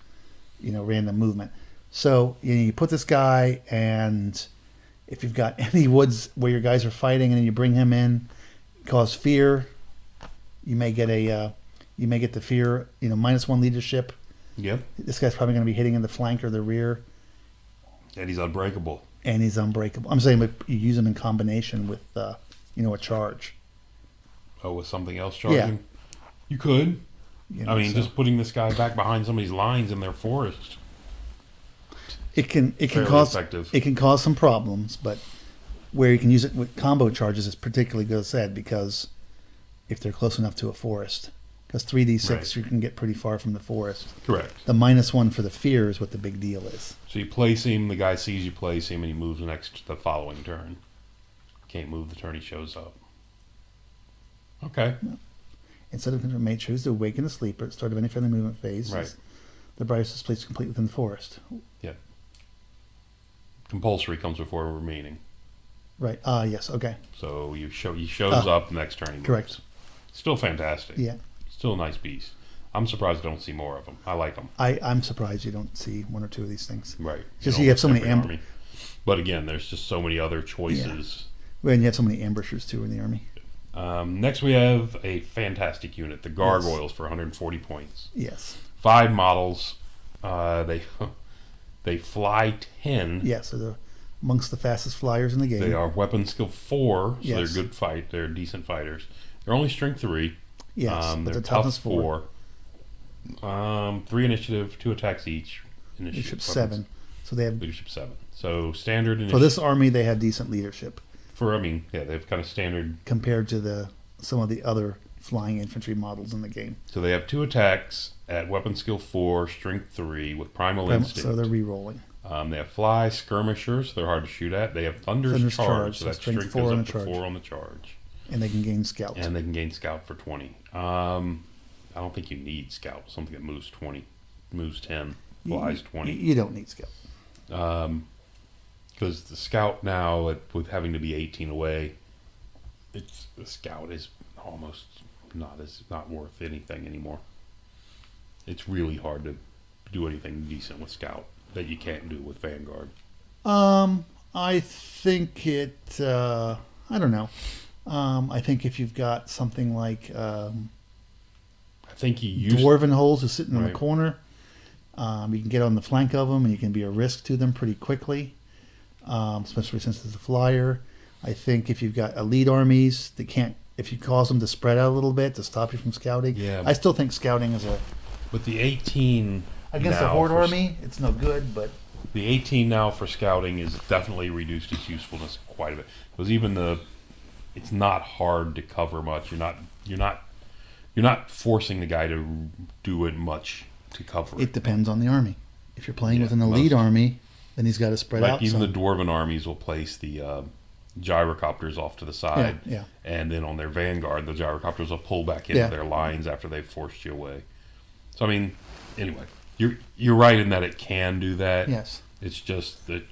random movement. So you put this guy, and if you've got any woods where your guys are fighting, and then you bring him in, cause fear, you may get the fear, -1 leadership. Yep. This guy's probably going to be hitting in the flank or the rear, And he's unbreakable. and he's unbreakable. I'm saying, but you use him in combination with, a charge. Oh, with something else charging? You could. I mean, so just putting this guy back behind somebody's lines in their forest. it can Fairly cause effective. it can cause some problems, but where you can use it with combo charges is particularly good said, because if they're close enough to a forest, because 3d6 Right. you can get pretty far from the forest. Correct. The -1 for the fear is what the big deal is. So you place him, the guy sees you place him, and he moves the following turn. Can't move the turn he shows up. Okay. Instead of control, may choose to awaken the sleeper at the start of any friendly movement phase. Right. The Bryce is placed completely within the forest. Yep. Compulsory comes before remaining. Right. Yes. Okay. So he shows up the next turn he moves. Correct. Still fantastic. Yeah. Still a nice beast. I'm surprised I don't see more of them. I like them. I'm surprised you don't see 1 or 2 of these things. Right. Just you have so many every army. But again, there's just so many other choices. And you have so many ambushers too in the army. Next we have a fantastic unit, the Gargoyles, for 140 points. Yes. 5 models. They fly 10. Yes. So they're amongst the fastest flyers in the game. They are weapon skill 4, so Yes. they're decent fighters. They're only strength 3. Yes. But They're the tough toughness 4. 3 initiative, 2 attacks each. Leadership weapons. 7. So they have Leadership 7. So standard initiative. for this army they have decent leadership They've kind of standard. compared to some of the other flying infantry models in the game. So they have 2 attacks at weapon skill 4, strength 3 with primal instinct. So they're re-rolling. They have fly skirmishers. They're hard to shoot at. They have thunder's charge. So that strength strength 4 goes on up the to charge. 4 on the charge. And they can gain scout. And they can gain scout for 20. I don't think you need scout. Something that moves 20, moves 10, flies 20. You don't need scout. Because the scout now, with having to be 18 away, the scout is almost not worth anything anymore. It's really hard to do anything decent with scout that you can't do with Vanguard. I think it. I don't know. I think if you've got something like I think you used dwarven holes who's sitting in Right. the corner, you can get on the flank of them and you can be a risk to them pretty quickly, especially since it's a flyer. I think if you've got elite armies that can't, if you cause them to spread out a little bit to stop you from scouting, Yeah. I still think scouting is with the 18 against a now horde for- army. It's no good, but The 18 now for scouting is definitely reduced its usefulness quite a bit. Because even it's not hard to cover much. You're not forcing the guy to do it much to cover it it. depends on the army. If you're playing Yeah, with an elite most- army, then he's got to spread Like out. even some. the dwarven armies will place the gyrocopters off to the side, Yeah. and then on their vanguard, the gyrocopters will pull back into Yeah. their lines after they've forced you away. So I mean, anyway, you're right in that it can do that. Yes. It's just the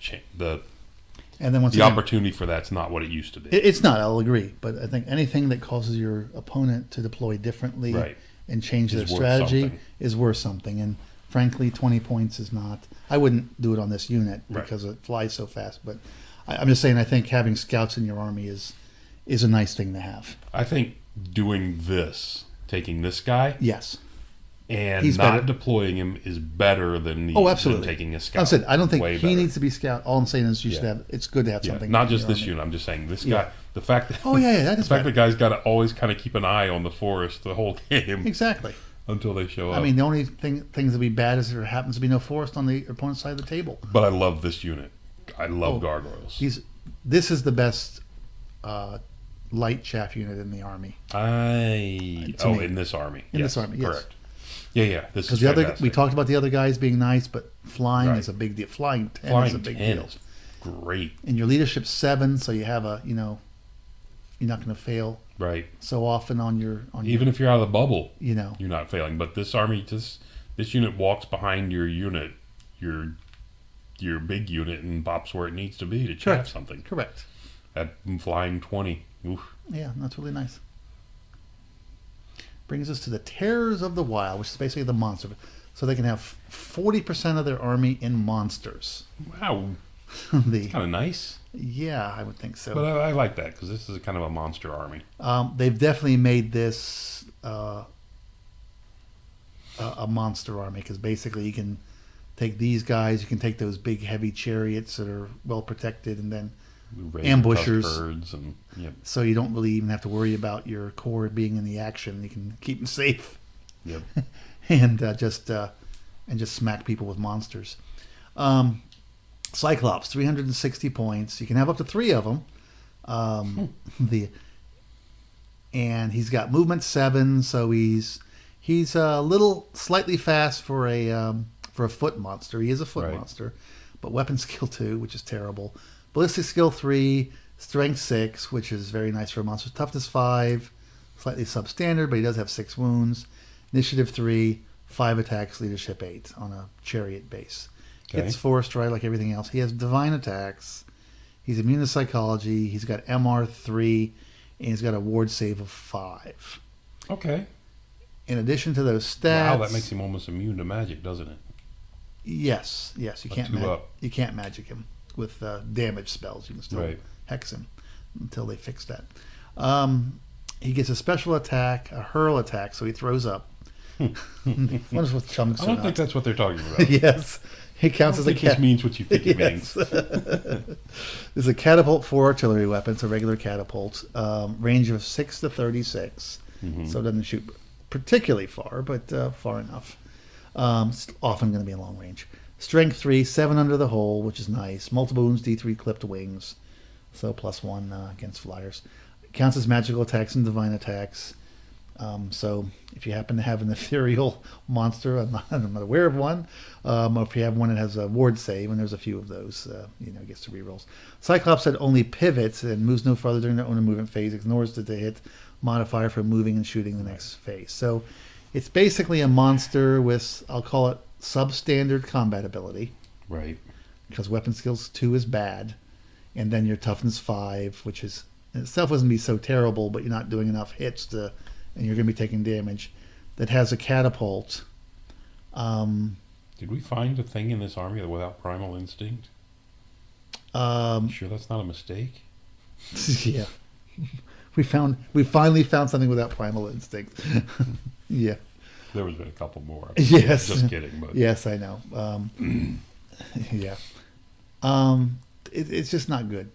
And then once the again, opportunity for that's not what it used to be. it's not. I'll agree, but I think anything that causes your opponent to deploy differently Right. and change Is their worth strategy something. is worth something. And frankly, 20 points is not. I wouldn't do it on this unit Right. because it flies so fast. But I'm just saying, I think having scouts in your army is a nice thing to have. I think doing this, taking this guy, Yes. And He's not better. deploying him is better than Absolutely. taking a scout. I don't think Way he better. needs to be scout. All I'm saying is you should Yeah. have. It's good to have Yeah, something. not in just your this army. unit. I'm just saying this Yeah. guy. The fact that That the is fact better. the guy's got to always kind of keep an eye on the forest the whole game Exactly. until they show up. I mean, the only things that be bad is there happens to be no forest on the opponent's side of the table. but I love this unit. I love Oh, gargoyles. This is the best light chaff unit in the army. To me. In this army. In this army, yes. Correct. Yeah. This Because is the other, fantastic. we talked about the other guys being nice, but flying Right. is a big deal. Flying 10 is Flying a big 10 deal. is great. And your leadership's 7, so you have you're not going to fail Right. so often on your Even if you're out of the bubble, you know. you're not failing. But this army, this unit walks behind your unit, your big unit, and pops where it needs to be to chaff Correct. something. Correct. At flying 20. Oof. Yeah, that's really nice. Brings us to the Terrors of the Wild, which is basically the monster. So they can have 40% of their army in monsters. Wow. the Kind of nice. Yeah, I would think so. But I like that because this is kind of a monster army. They've definitely made this a monster army because basically you can take these guys, you can take those big heavy chariots that are well protected, and then ambushers. Herds and, yep. So you don't really even have to worry about your core being in the action. You can keep them safe. Yep. and just smack people with monsters. Cyclops, 360 points. You can have up to 3 of them. And he's got movement 7, so he's a little slightly fast for a foot monster. He is a foot Right. monster, but weapon skill 2, which is terrible. Ballistic skill 3, strength 6, which is very nice for a monster. Toughness 5, slightly substandard, but he does have 6 wounds. Initiative 3, 5 attacks, leadership 8 on a chariot base. Okay. Hits 4 stride like everything else. He has divine attacks. He's immune to psychology. He's got MR 3, and he's got a ward save of 5. Okay. In addition to those stats, Wow, that makes him almost immune to magic, doesn't it? yes, you can't 2 up. you can't magic him with damage spells. You can still Right. hex him until they fix that. He gets a special attack, a hurl attack, so he throws up. Wonders with chunks. I don't think that's what they're talking about. Yes, he counts as a I think this cat. means what you think it Yes. means. There's a catapult for artillery weapons, a regular catapult, range of 6 to 36, so it doesn't shoot particularly far, but far enough. It's often going to be in long range. Strength 3, 7 under the hull, which is nice. Multiple wounds, D3 clipped wings, so +1 against flyers. Counts as magical attacks and divine attacks. So if you happen to have an ethereal monster, I'm not aware of one, or if you have one that has a ward save, and there's a few of those, gets to rerolls. Cyclops had only pivots and moves no farther during their own movement phase, ignores the hit modifier for moving and shooting the next phase. So it's basically a monster with, I'll call it, substandard combat ability, Right. because weapon skills 2 is bad, and then your toughness 5, which is in itself doesn't be so terrible, but you're not doing enough hits and you're going to be taking damage. That has a catapult. Did we find a thing in this army that without primal instinct? Sure that's not a mistake? Yeah, we finally found something without primal instinct. Yeah. There was been a couple more. Yes. Just kidding. But Yes, I know. Yeah. It's just not good.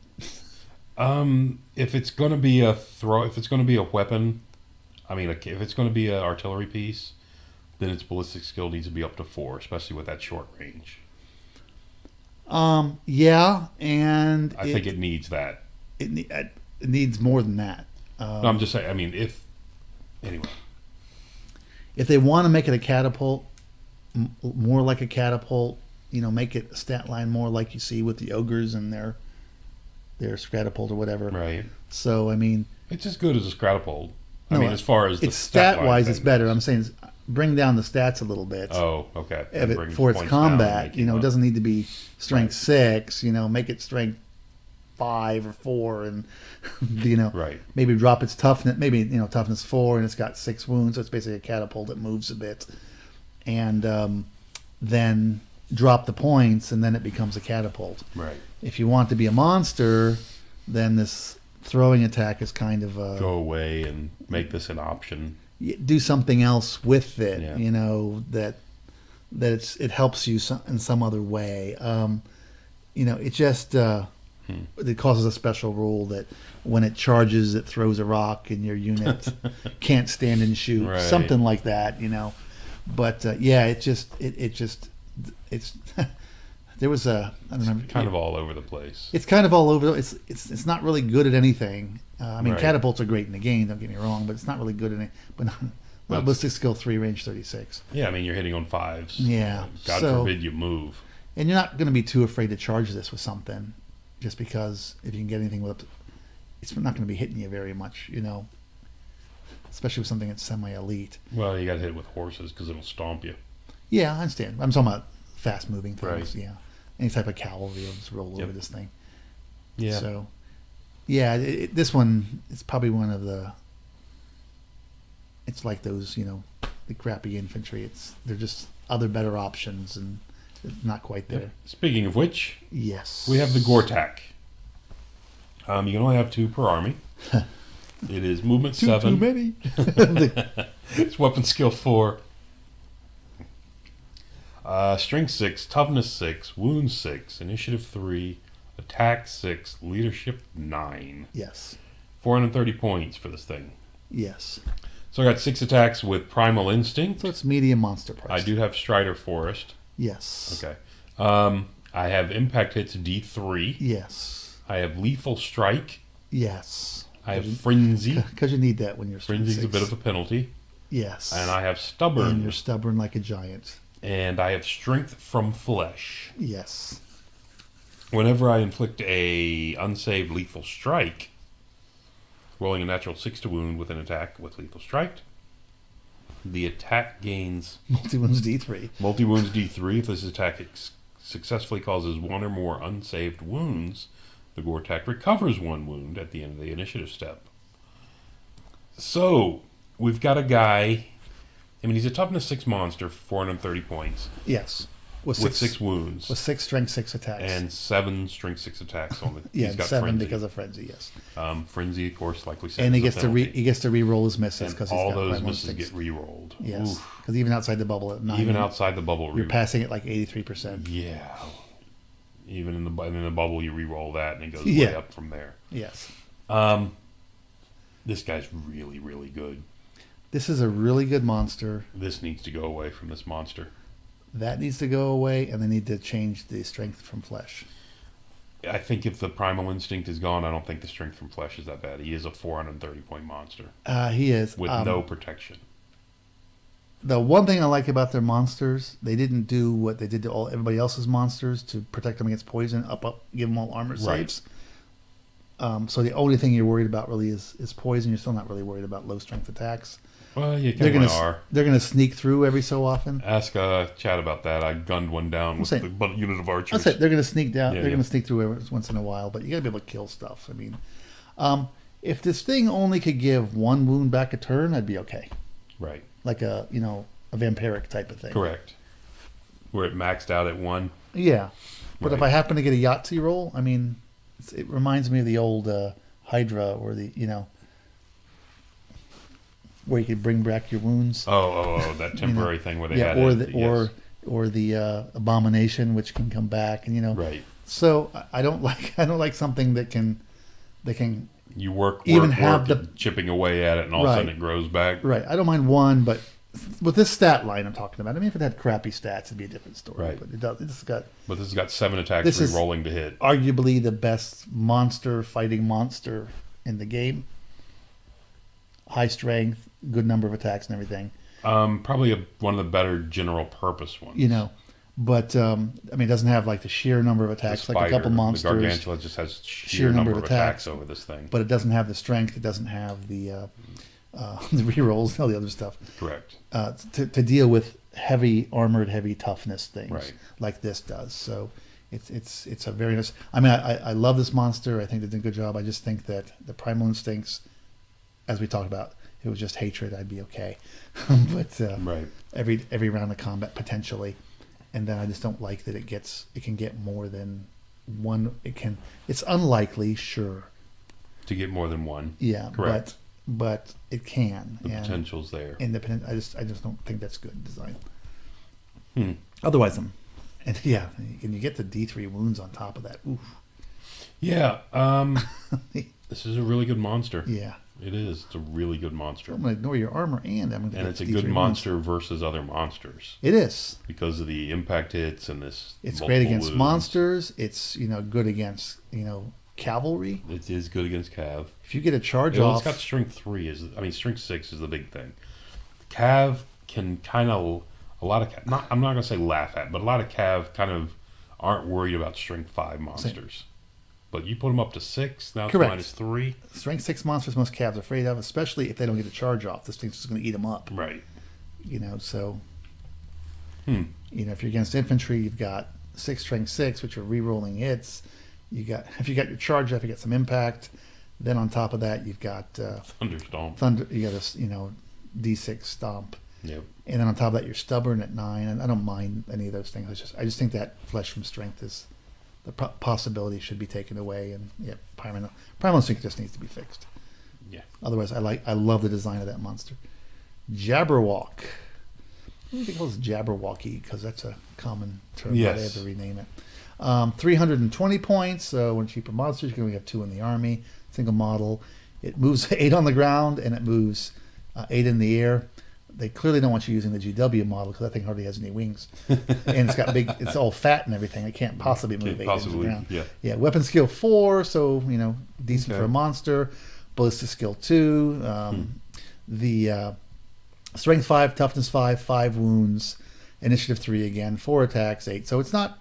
if it's going to be if it's going to be a weapon, if it's going to be an artillery piece, then its ballistic skill needs to be up to 4, especially with that short range. Yeah, and I think it needs that. it needs more than that. No, I'm just saying. Anyway. If they want to make it a catapult, more like a catapult, make it a stat line more like you see with the ogres and their scratapult or whatever. Right. So It's as good as a Scratapult. No, as far as the it's stat wise, line it's thing better. goes. I'm saying bring down the stats a little bit. Oh, okay. For its combat, it doesn't need to be strength 6. Make it strength 5 or 4, and Right. maybe drop its toughness. Maybe toughness 4, and it's got 6 wounds. So it's basically a catapult that moves a bit, and then drop the points, and then it becomes a catapult. Right. If you want to be a monster, then this throwing attack is kind of Go away and make this an option. do something else with it. Yeah. You know that it helps you in some other way. You know, it just it causes a special rule that when it charges, it throws a rock, and your unit can't stand and shoot, Right. something like that. You know, but yeah, it just there was a I don't know, Kind of all over the place. it's kind of all over. It's not really good at anything. I mean, Right. catapults are great in the game. Don't get me wrong, but it's not really good in it. But Well, ballistic skill 3, range 36. Yeah, I mean, you're hitting on 5s. Yeah, God so- forbid you move. And you're not going to be too afraid to charge this with something, just because if you can get anything with, it's not going to be hitting you very much. You know, especially with something that's semi-elite. Well, you got to hit it with horses because it'll stomp you. Yeah, I understand. I'm talking about fast-moving things. Right. Yeah, any type of cavalry will just roll Yep. over this thing. Yeah. So, yeah, this one is probably one of the. It's like those, you know, the crappy infantry. They're just other better options, and it's not quite there. Yep. Speaking of which, Yes, we have the Gortak. You can only have 2 per army. It is movement Too 7. many. It's weapon skill 4. Strength 6, toughness 6, wound 6, initiative 3, attack 6, leadership 9. Yes, 430 points for this thing. yes. So I got 6 attacks with Primal Instinct. So it's medium monster price. I do have Strider Forest. Yes. Okay. I have Impact Hits D3. Yes. I have Lethal Strike. Yes. I have Frenzy. Because you need that when you're Frenzy's a bit of a penalty. yes. And I have And Stubborn. you're stubborn like a giant. And I have Strength from Flesh. Yes. Whenever I inflict a unsaved Lethal Strike, rolling a natural 6 to wound with an attack with Lethal Strike, the attack gains Multi wounds D3. multi-wounds D3. If this attack successfully causes 1 or more unsaved wounds, the Gortak recovers 1 wound at the end of the initiative step. So, we've got a guy, I mean, he's a toughness 6 monster for 430 points, Yes. with 6 wounds, With 6 strength 6 attacks. and 7 strength 6 attacks on the. yeah, he's got 7 Frenzy. because of frenzy. Yes. Frenzy, of course, like we said, And he is a gets to penalty. re-roll his misses And because he's all got those primal misses instincts. get re-rolled. Yes. Oof. Because even outside the bubble at 9, Even outside the bubble, you're passing it like 83%. Yeah. Even in the bubble, you re-roll that, and it goes Yeah. way up from there. Yes. This guy's really, really good. This is a really good monster. This needs to go away from this monster. That needs to go away, and they need to change the strength from flesh. I think if the primal instinct is gone, I don't think the strength from flesh is that bad. He is a 430 point monster He is. with no protection. The one thing I like about their monsters, they didn't do what they did to everybody else's monsters to protect them against poison. Give them all armor Right. saves. So the only thing you're worried about really is poison. You're still not really worried about low strength attacks. Well, you They're kind gonna of are. they're gonna sneak through every so often. Ask Chad about that. I gunned one down with saying- the unit of archers. That's it. They're gonna sneak down. Yeah, they're yeah. gonna sneak through every once in a while, but you gotta be able to kill stuff. I mean, if this thing only could give 1 wound back a turn, I'd be okay. Right. Like a vampiric type of thing. Correct. Where it maxed out at 1. Yeah, but if Right. I happen to get a Yahtzee roll, I mean, it reminds me of the old Hydra, or where you could bring back your wounds. Oh, that temporary thing where they Yeah, had or it. the Yes. or the abomination, which can come back, and Right. So I don't like something that can You work Even have and chipping away at it, and all of a sudden Right. it grows back. right. I don't mind 1, but with this stat line I'm talking about, I mean, if it had crappy stats, it'd be a different story. Right. But it does. It's got But this has got 7 attacks This is- re-rolling to hit. arguably the best fighting monster in the game. High strength, good number of attacks and everything. Probably one of the better general purpose ones. But I mean, it doesn't have like the sheer number of attacks The like a couple spider, monsters. The Gargantua just has sheer number of attacks over this thing. But it doesn't have the strength. It doesn't have the the rerolls, all the other stuff. Correct. To deal with heavy armored, heavy toughness things Right. like this does. So it's a very nice. I mean, I love this monster. I think they did a good job. I just think that the primal instincts, as we talked about, if it was just hatred, I'd be okay. But Right. every round of combat potentially, and then I just don't like that it can get more than 1. It's unlikely, sure. To get more than 1. Yeah, Correct. but it can. The potential's there. Independent. I just don't think that's good design. Hmm. Otherwise, and yeah, and you get the D3 wounds on top of that. Oof. Yeah. This is a really good monster. Yeah. It is. It's a really good monster. I'm going to ignore your armor and I'm going to. And it's a good monster versus other monsters. It is because of the impact hits and this. It's great against monsters. It's good against cavalry. It is good against cav. If you get a charge off, it's got strength 3. Strength 6 is the big thing. Cav can kind of I'm not going to say laugh at, but a lot of cav kind of aren't worried about strength 5 monsters. Same. But you put them up to 6, now Correct. It's -3. Strength 6 monsters most calves are afraid of, especially if they don't get a charge off. This thing's just going to eat them up. Right. So... if you're against infantry, you've got 6 strength 6, which are re-rolling hits. If you got your charge off, you got some impact. Then on top of that, you've got... Thunder Stomp. You got a, D6 Stomp. Yep. And then on top of that, you're Stubborn at 9. And I don't mind any of those things. I just think that Flesh from Strength is... The possibility should be taken away, and Primal Instinct just needs to be fixed. Yeah. Otherwise, I love the design of that monster. Jabberwock. I don't think it was Jabberwocky because that's a common term. Yes. But I have to rename it. 320 points. So when cheaper monsters, you can only have 2 in the army. Single model. It moves 8 on the ground and it moves 8 in the air. They clearly don't want you using the GW model because that thing hardly has any wings, and it's all fat and everything. It can't possibly move 8 on the ground. Yeah. Weapon skill 4, so decent for a monster. Ballistic skill 2. The strength 5, toughness 5, 5 wounds, initiative 3 again, 4 attacks, 8. So it's not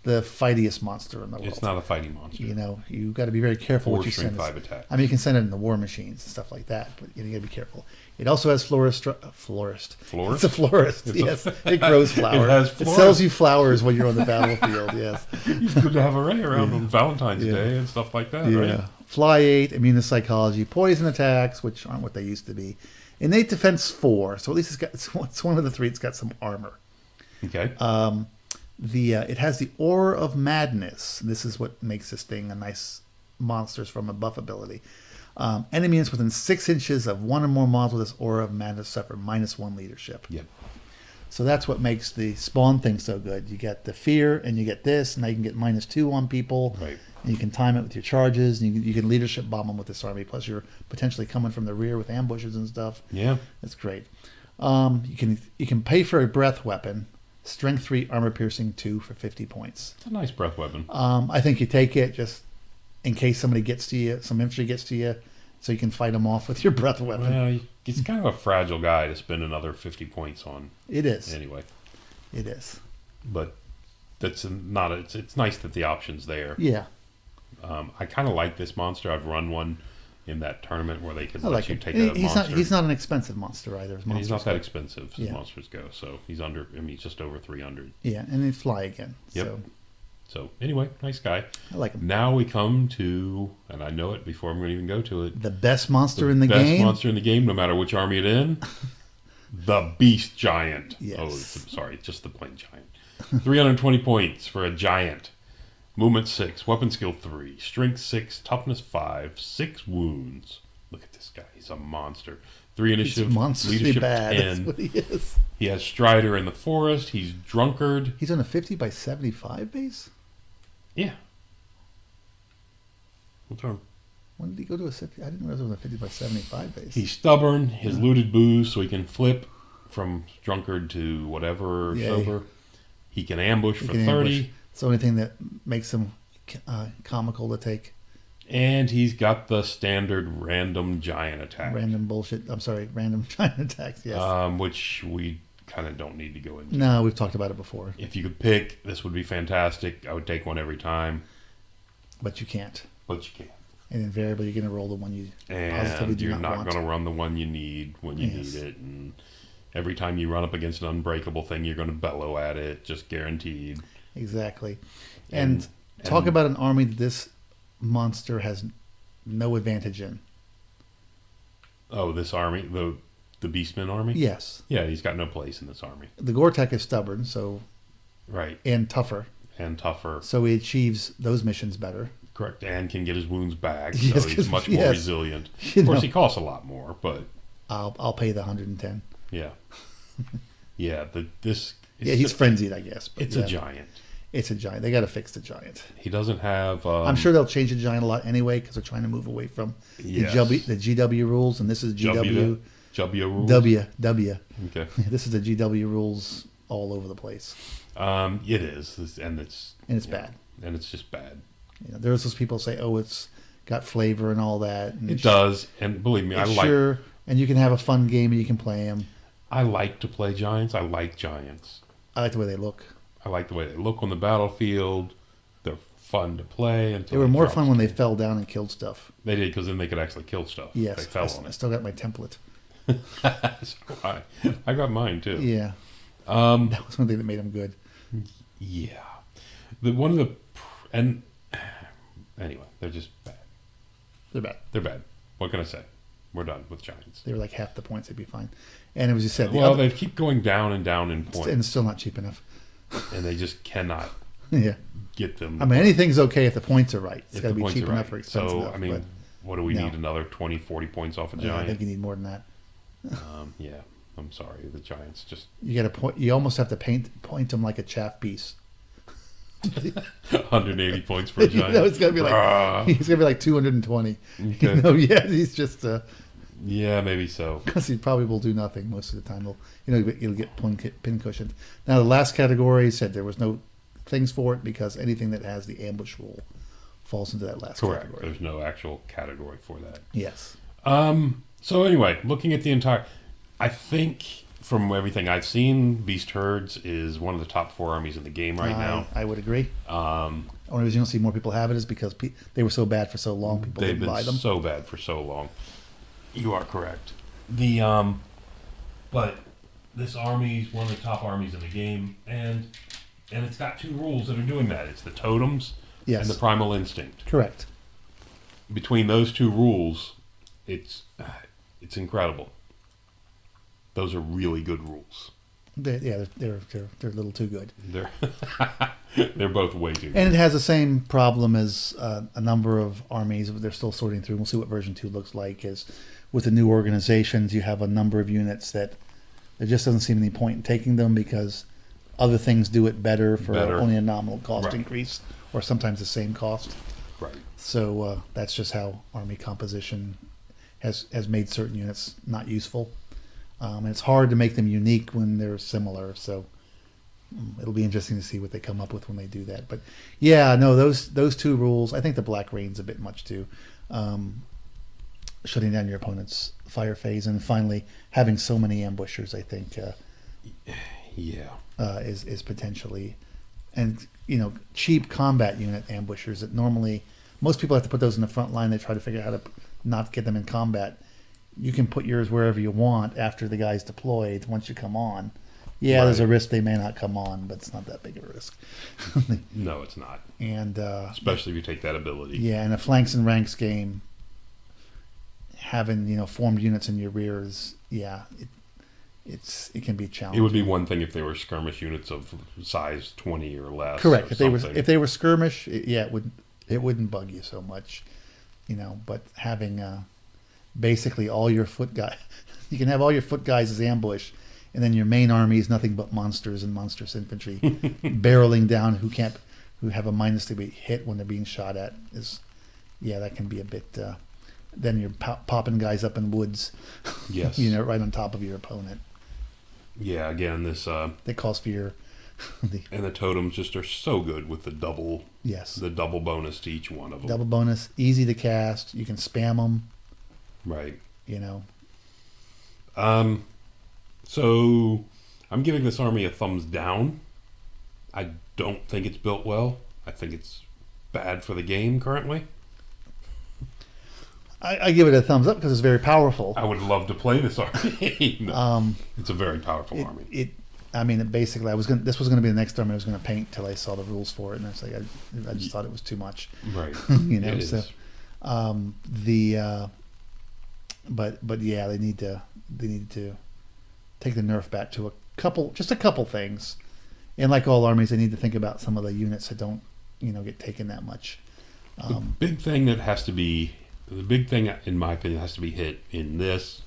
the fightiest monster in the world. It's not a fighting monster. You got to be very careful what you send. 4 strength 5 attack. You can send it in the war machines and stuff like that, but you got to be careful. It also has florist. Florist? It's a florist. Yes, it grows flowers. It sells you flowers when you're on the battlefield. Yes, it's good to have array around on Valentine's Day and stuff like that. Right? Fly 8, immune to psychology, poison attacks, which aren't what they used to be. Innate defense 4, so at least it's one of the 3. It's got some armor. Okay. It has the Aura of Madness. This is what makes this thing a nice monsters from a buff ability. Enemies within 6 inches of 1 or more models with this Aura of Madness suffer -1 leadership. Yep. So that's what makes the spawn thing so good. You get the fear, and you get this. Now you can get -2 on people. Right. And you can time it with your charges, and you can leadership bomb them with this army. Plus, you're potentially coming from the rear with ambushes and stuff. Yeah. That's great. You can pay for a breath weapon. Strength 3, armor piercing 2 for 50 points. It's a nice breath weapon. I think you take it just in case somebody gets to you, some infantry gets to you, so you can fight them off with your breath weapon. Well, it's kind of a fragile guy to spend another 50 points on. It is. Anyway. It is. But it's nice that the option's there. Yeah. I kind of like this monster. I've run one in that tournament where they could let you take a monster. He's not an expensive monster either. And he's not that expensive as monsters go. So he's he's just over 300. Yeah, and they fly again. Yep. So anyway, nice guy. I like him. Now we come to, and I know it before I'm going to even go to it. The best monster in the game. Best monster in the game, no matter which army it's in. The Beast Giant. Yes. Oh, sorry, just the plain giant. 320 points for a giant. Movement 6, weapon skill 3, strength 6, toughness 5, 6 wounds. Look at this guy, he's a monster. 3 initiative, leadership bad. 10. That's what he is. He has Strider in the forest. He's drunkard. He's on a 50 by 75 base? Yeah. What's wrong? When did he go to a 50? I didn't realize it was a 50 by 75 base. He's stubborn. His looted booze, so he can flip from drunkard to whatever, sober. He can ambush for 30. Ambush. It's the only thing that makes him comical to take. And he's got the standard random giant attack. Random giant attacks, yes. Which we kind of don't need to go into. No, we've talked about it before. If you could pick, this would be fantastic. I would take one every time. But you can't. And invariably, you're going to roll the one you positively do not want. You're not going to run the one you need when you need it. And every time you run up against an unbreakable thing, you're going to bellow at it. Just guaranteed. Exactly. And talk about an army that this monster has no advantage in. Oh, this army? The Beastman army? Yes. Yeah, he's got no place in this army. The Gore-Tech is stubborn, so... Right. And tougher. So he achieves those missions better. Correct, and can get his wounds back, so Yes, he's much more resilient. You Of course, know. he costs a lot more, but I'll pay the 110. yeah, yeah. Yeah, he's frenzied, I guess. But It's a giant. It's a giant. They got to fix the giant. He doesn't have. I'm sure they'll change the giant a lot anyway because they're trying to move away from Yes. the GW rules, and this is GW. W rules. W. Okay. This is the GW rules all over the place, It is, and it's bad. and it's just bad. You know, there's those people say, "Oh, it's got flavor and all that." And It does, and believe me, I like. Sure, and you can have a fun game and you can play them. I like to play giants. I like giants. I like the way they look. I like the way they look on the battlefield. They're fun to play. They were more fun when they fell down and killed stuff. They did, because then they could actually kill stuff. Yes, They fell on I it. still got my template. So I got mine too. Yeah, that was one thing that made them good. Yeah. One of the and anyway, they're just bad. They're bad. They're bad. What can I say? We're done with giants. They were like half the points; they'd be fine. And it was just said, Well, they keep going down and down in points, and it's still not cheap enough. and they just cannot Yeah, get them. I mean, anything's okay if the points are right. It's if got to the be points cheap are enough or right. expensive So, enough. I mean, but, what do we no. need? Another 20, 40 points off a I giant? think you need more than that. Yeah. I'm sorry. The giants just You got to point. You almost have to point them like a chaff piece. 180 points for a You giant. know, it's gonna be like Ah. he's gonna be like 220. Okay. You know, yeah, he's just Yeah, maybe so. because he probably will do nothing most of the time. He'll get pin cushioned. Now the last category said there was no things for it because anything that has the ambush rule falls into that last Correct. category. There's no actual category for that. Yes. So anyway, looking at the entire, I think from everything I've seen, Beast Herds is one of the top 4 armies in the game right now. I would agree. Only reason you don't see more people have it is because they were so bad for so long. People They've didn't been buy them. so bad for so long. You are correct. But this army is one of the top armies in the game, and it's got 2 rules that are doing that. It's the totems Yes. and the primal instinct. Correct. Between those 2 rules, it's incredible. Those are really good rules. They're a little too good. They're they're both way too good. And it has the same problem as a number of armies. They're still sorting through. We'll see what version 2 looks like. Is with the new organizations, you have a number of units that there just doesn't seem any point in taking them because other things do it better for only a nominal cost Right. increase, or sometimes the same cost. Right. So that's just how army composition has made certain units not useful. And it's hard to make them unique when they're similar. So it'll be interesting to see what they come up with when they do that. But yeah, no, those 2 rules. I think the Black Rain's a bit much too. Shutting down your opponent's fire phase and finally having so many ambushers, I think, Yeah. is potentially, and cheap combat unit ambushers that normally most people have to put those in the front line. They try to figure out how to not get them in combat. You can put yours wherever you want after the guy's deployed. Once you come on, there's a risk they may not come on, but it's not that big of a risk. No, it's not. And Especially if you take that ability. yeah, in a flanks and ranks game, having formed units in your rear is it can be challenging. It would be one thing if they were skirmish units of size 20 or less. Correct. Or If they were skirmish, it wouldn't bug you so much, But having basically all your foot guy, you can have all your foot guys as ambush, and then your main army is nothing but monsters and monstrous infantry barreling down who have a minus to be hit when they're being shot at. That can be a bit. Then you're popping guys up in woods, Yes. right on top of your opponent. Yeah. Again, this That calls for your. and the totems just are so good with the double bonus to each one of them. Double bonus, easy to cast. You can spam them. Right. So I'm giving this army a thumbs down. I don't think it's built well. I think it's bad for the game currently. I give it a thumbs up because it's very powerful. I would love to play this army. No, it's a very powerful army. Basically, this was gonna be the next army I was gonna paint till I saw the rules for it, and it's like I just thought it was too much. Right. It so but yeah, they need to take the nerf back to just a couple things, and like all armies, they need to think about some of the units that don't get taken that much. The big thing in my opinion, has to be hit in this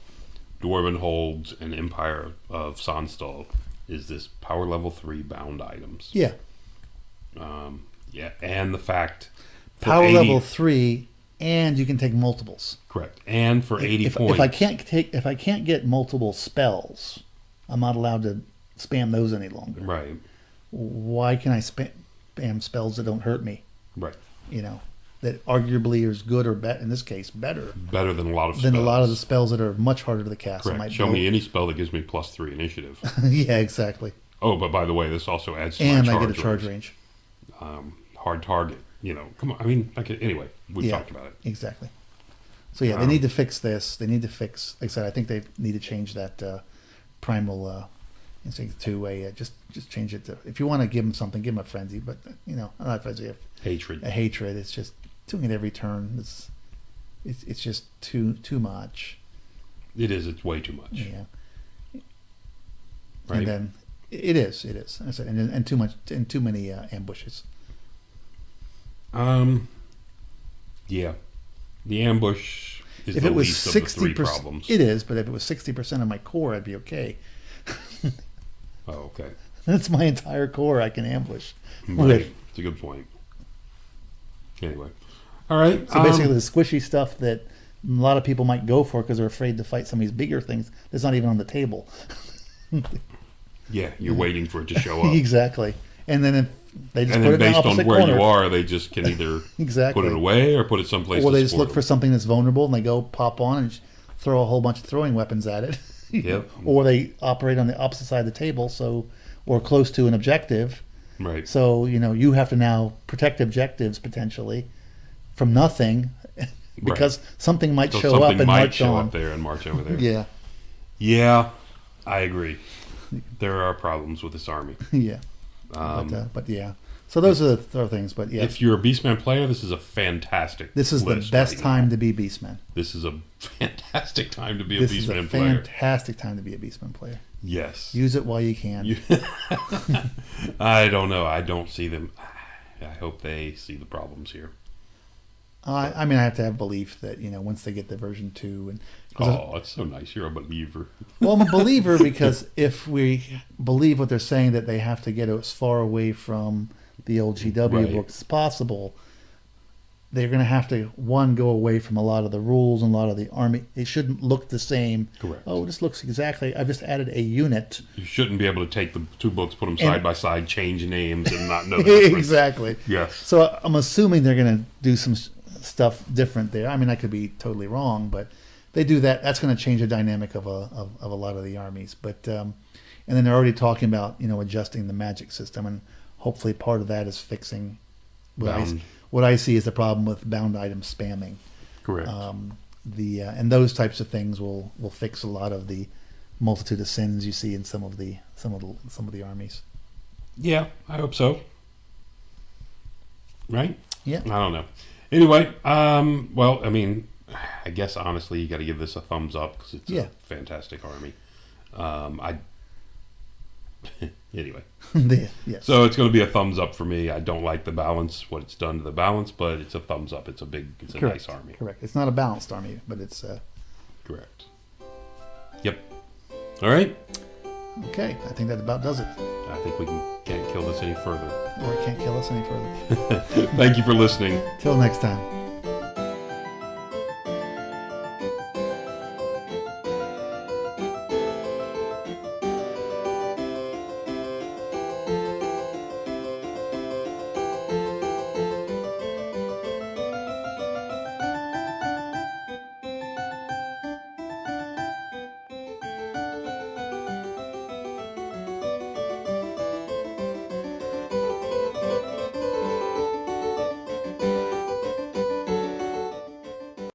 Dwarven Holds and Empire of Sonstal is this power level 3 bound items. Yeah. Yeah, and the fact power level 3, and you can take multiples. Correct. And for 80 points. If I can't get multiple spells, I'm not allowed to spam those any longer. Right. Why can I spam spells that don't hurt me? Right. You know, that arguably is good or in this case better. Better than a lot of spells. Than a lot of the spells that are much harder to cast. Correct. Show me any spell that gives me +3 initiative. Yeah, exactly. Oh, but by the way, this also adds to and my I get a charge range. Hard target. You know, come on. I mean, anyway, we've talked about it. Exactly. So yeah, they need to fix this. They need to fix. Like I said, I think they need to change that primal instinct to a just change it to. If you want to give them something, give them a frenzy. But you know, not frenzy. Hatred. A hatred. It's just doing it every turn. It's just too much. It is. It's way too much. Yeah. Right. And then it is. I said, and too much and too many ambushes. Yeah. The ambush is if the it was least of the 3 60%, problems. it is, but if it was 60% of my core, I'd be okay. Oh, okay. That's my entire core I can ambush. Right. It's a good point. Anyway. All right. So basically the squishy stuff that a lot of people might go for because they're afraid to fight some of these bigger things that's not even on the table. Yeah, you're waiting for it to show up. Exactly. And then if they just and put then it in the based on opposite where corner. you are, they just can either Exactly. put it away or put it someplace. Or they just support look for something that's vulnerable and they go pop on and throw a whole bunch of throwing weapons at it. Yep. Or they operate on the opposite side of the table, or close to an objective. Right. So, you know, you have to now protect objectives potentially from nothing because something might show up and march on. Up there and march over there. Yeah. Yeah, I agree. There are problems with this army. Yeah. But yeah. So those are the things. But yeah. If you're a Beastman player, this is a fantastic This is the best time to be Beastman. This is a fantastic time to be a This Beastman is a player. fantastic time to be a Beastman player. Yes. Use it while you can. I don't know. I don't see them. I hope they see the problems here. I mean, I have to have belief that, you know, once they get the version 2. Oh, that's so nice. You're a believer. Well, I'm a believer because if we believe what they're saying, that they have to get as far away from the old GW books as possible, they're going to have to, go away from a lot of the rules and a lot of the army. It shouldn't look the same. Correct. Oh, this looks exactly, I've just added a unit. You shouldn't be able to take the 2 books, put them side by side, change names, and not know the difference. Exactly. Yes. So I'm assuming they're going to do some stuff different there. I mean, I could be totally wrong, but they do that. That's going to change the dynamic of a lot of the armies. But and then they're already talking about, you know, adjusting the magic system, and hopefully part of that is fixing what I see is the problem with bound item spamming. Correct. And those types of things will fix a lot of the multitude of sins you see in some of the armies. Yeah, I hope so. Right? Yeah. I don't know. Anyway, well, I mean, I guess honestly, you got to give this a thumbs up because it's a fantastic army. Anyway. Yes. So it's going to be a thumbs up for me. I don't like the balance, what it's done to the balance, but it's a thumbs up. It's a nice army. Correct. It's not a balanced army, but it's correct. Yep. All right. Okay. I think that about does it. I think we can't kill this any further. Or it can't kill us any further. Thank you for listening. Till next time.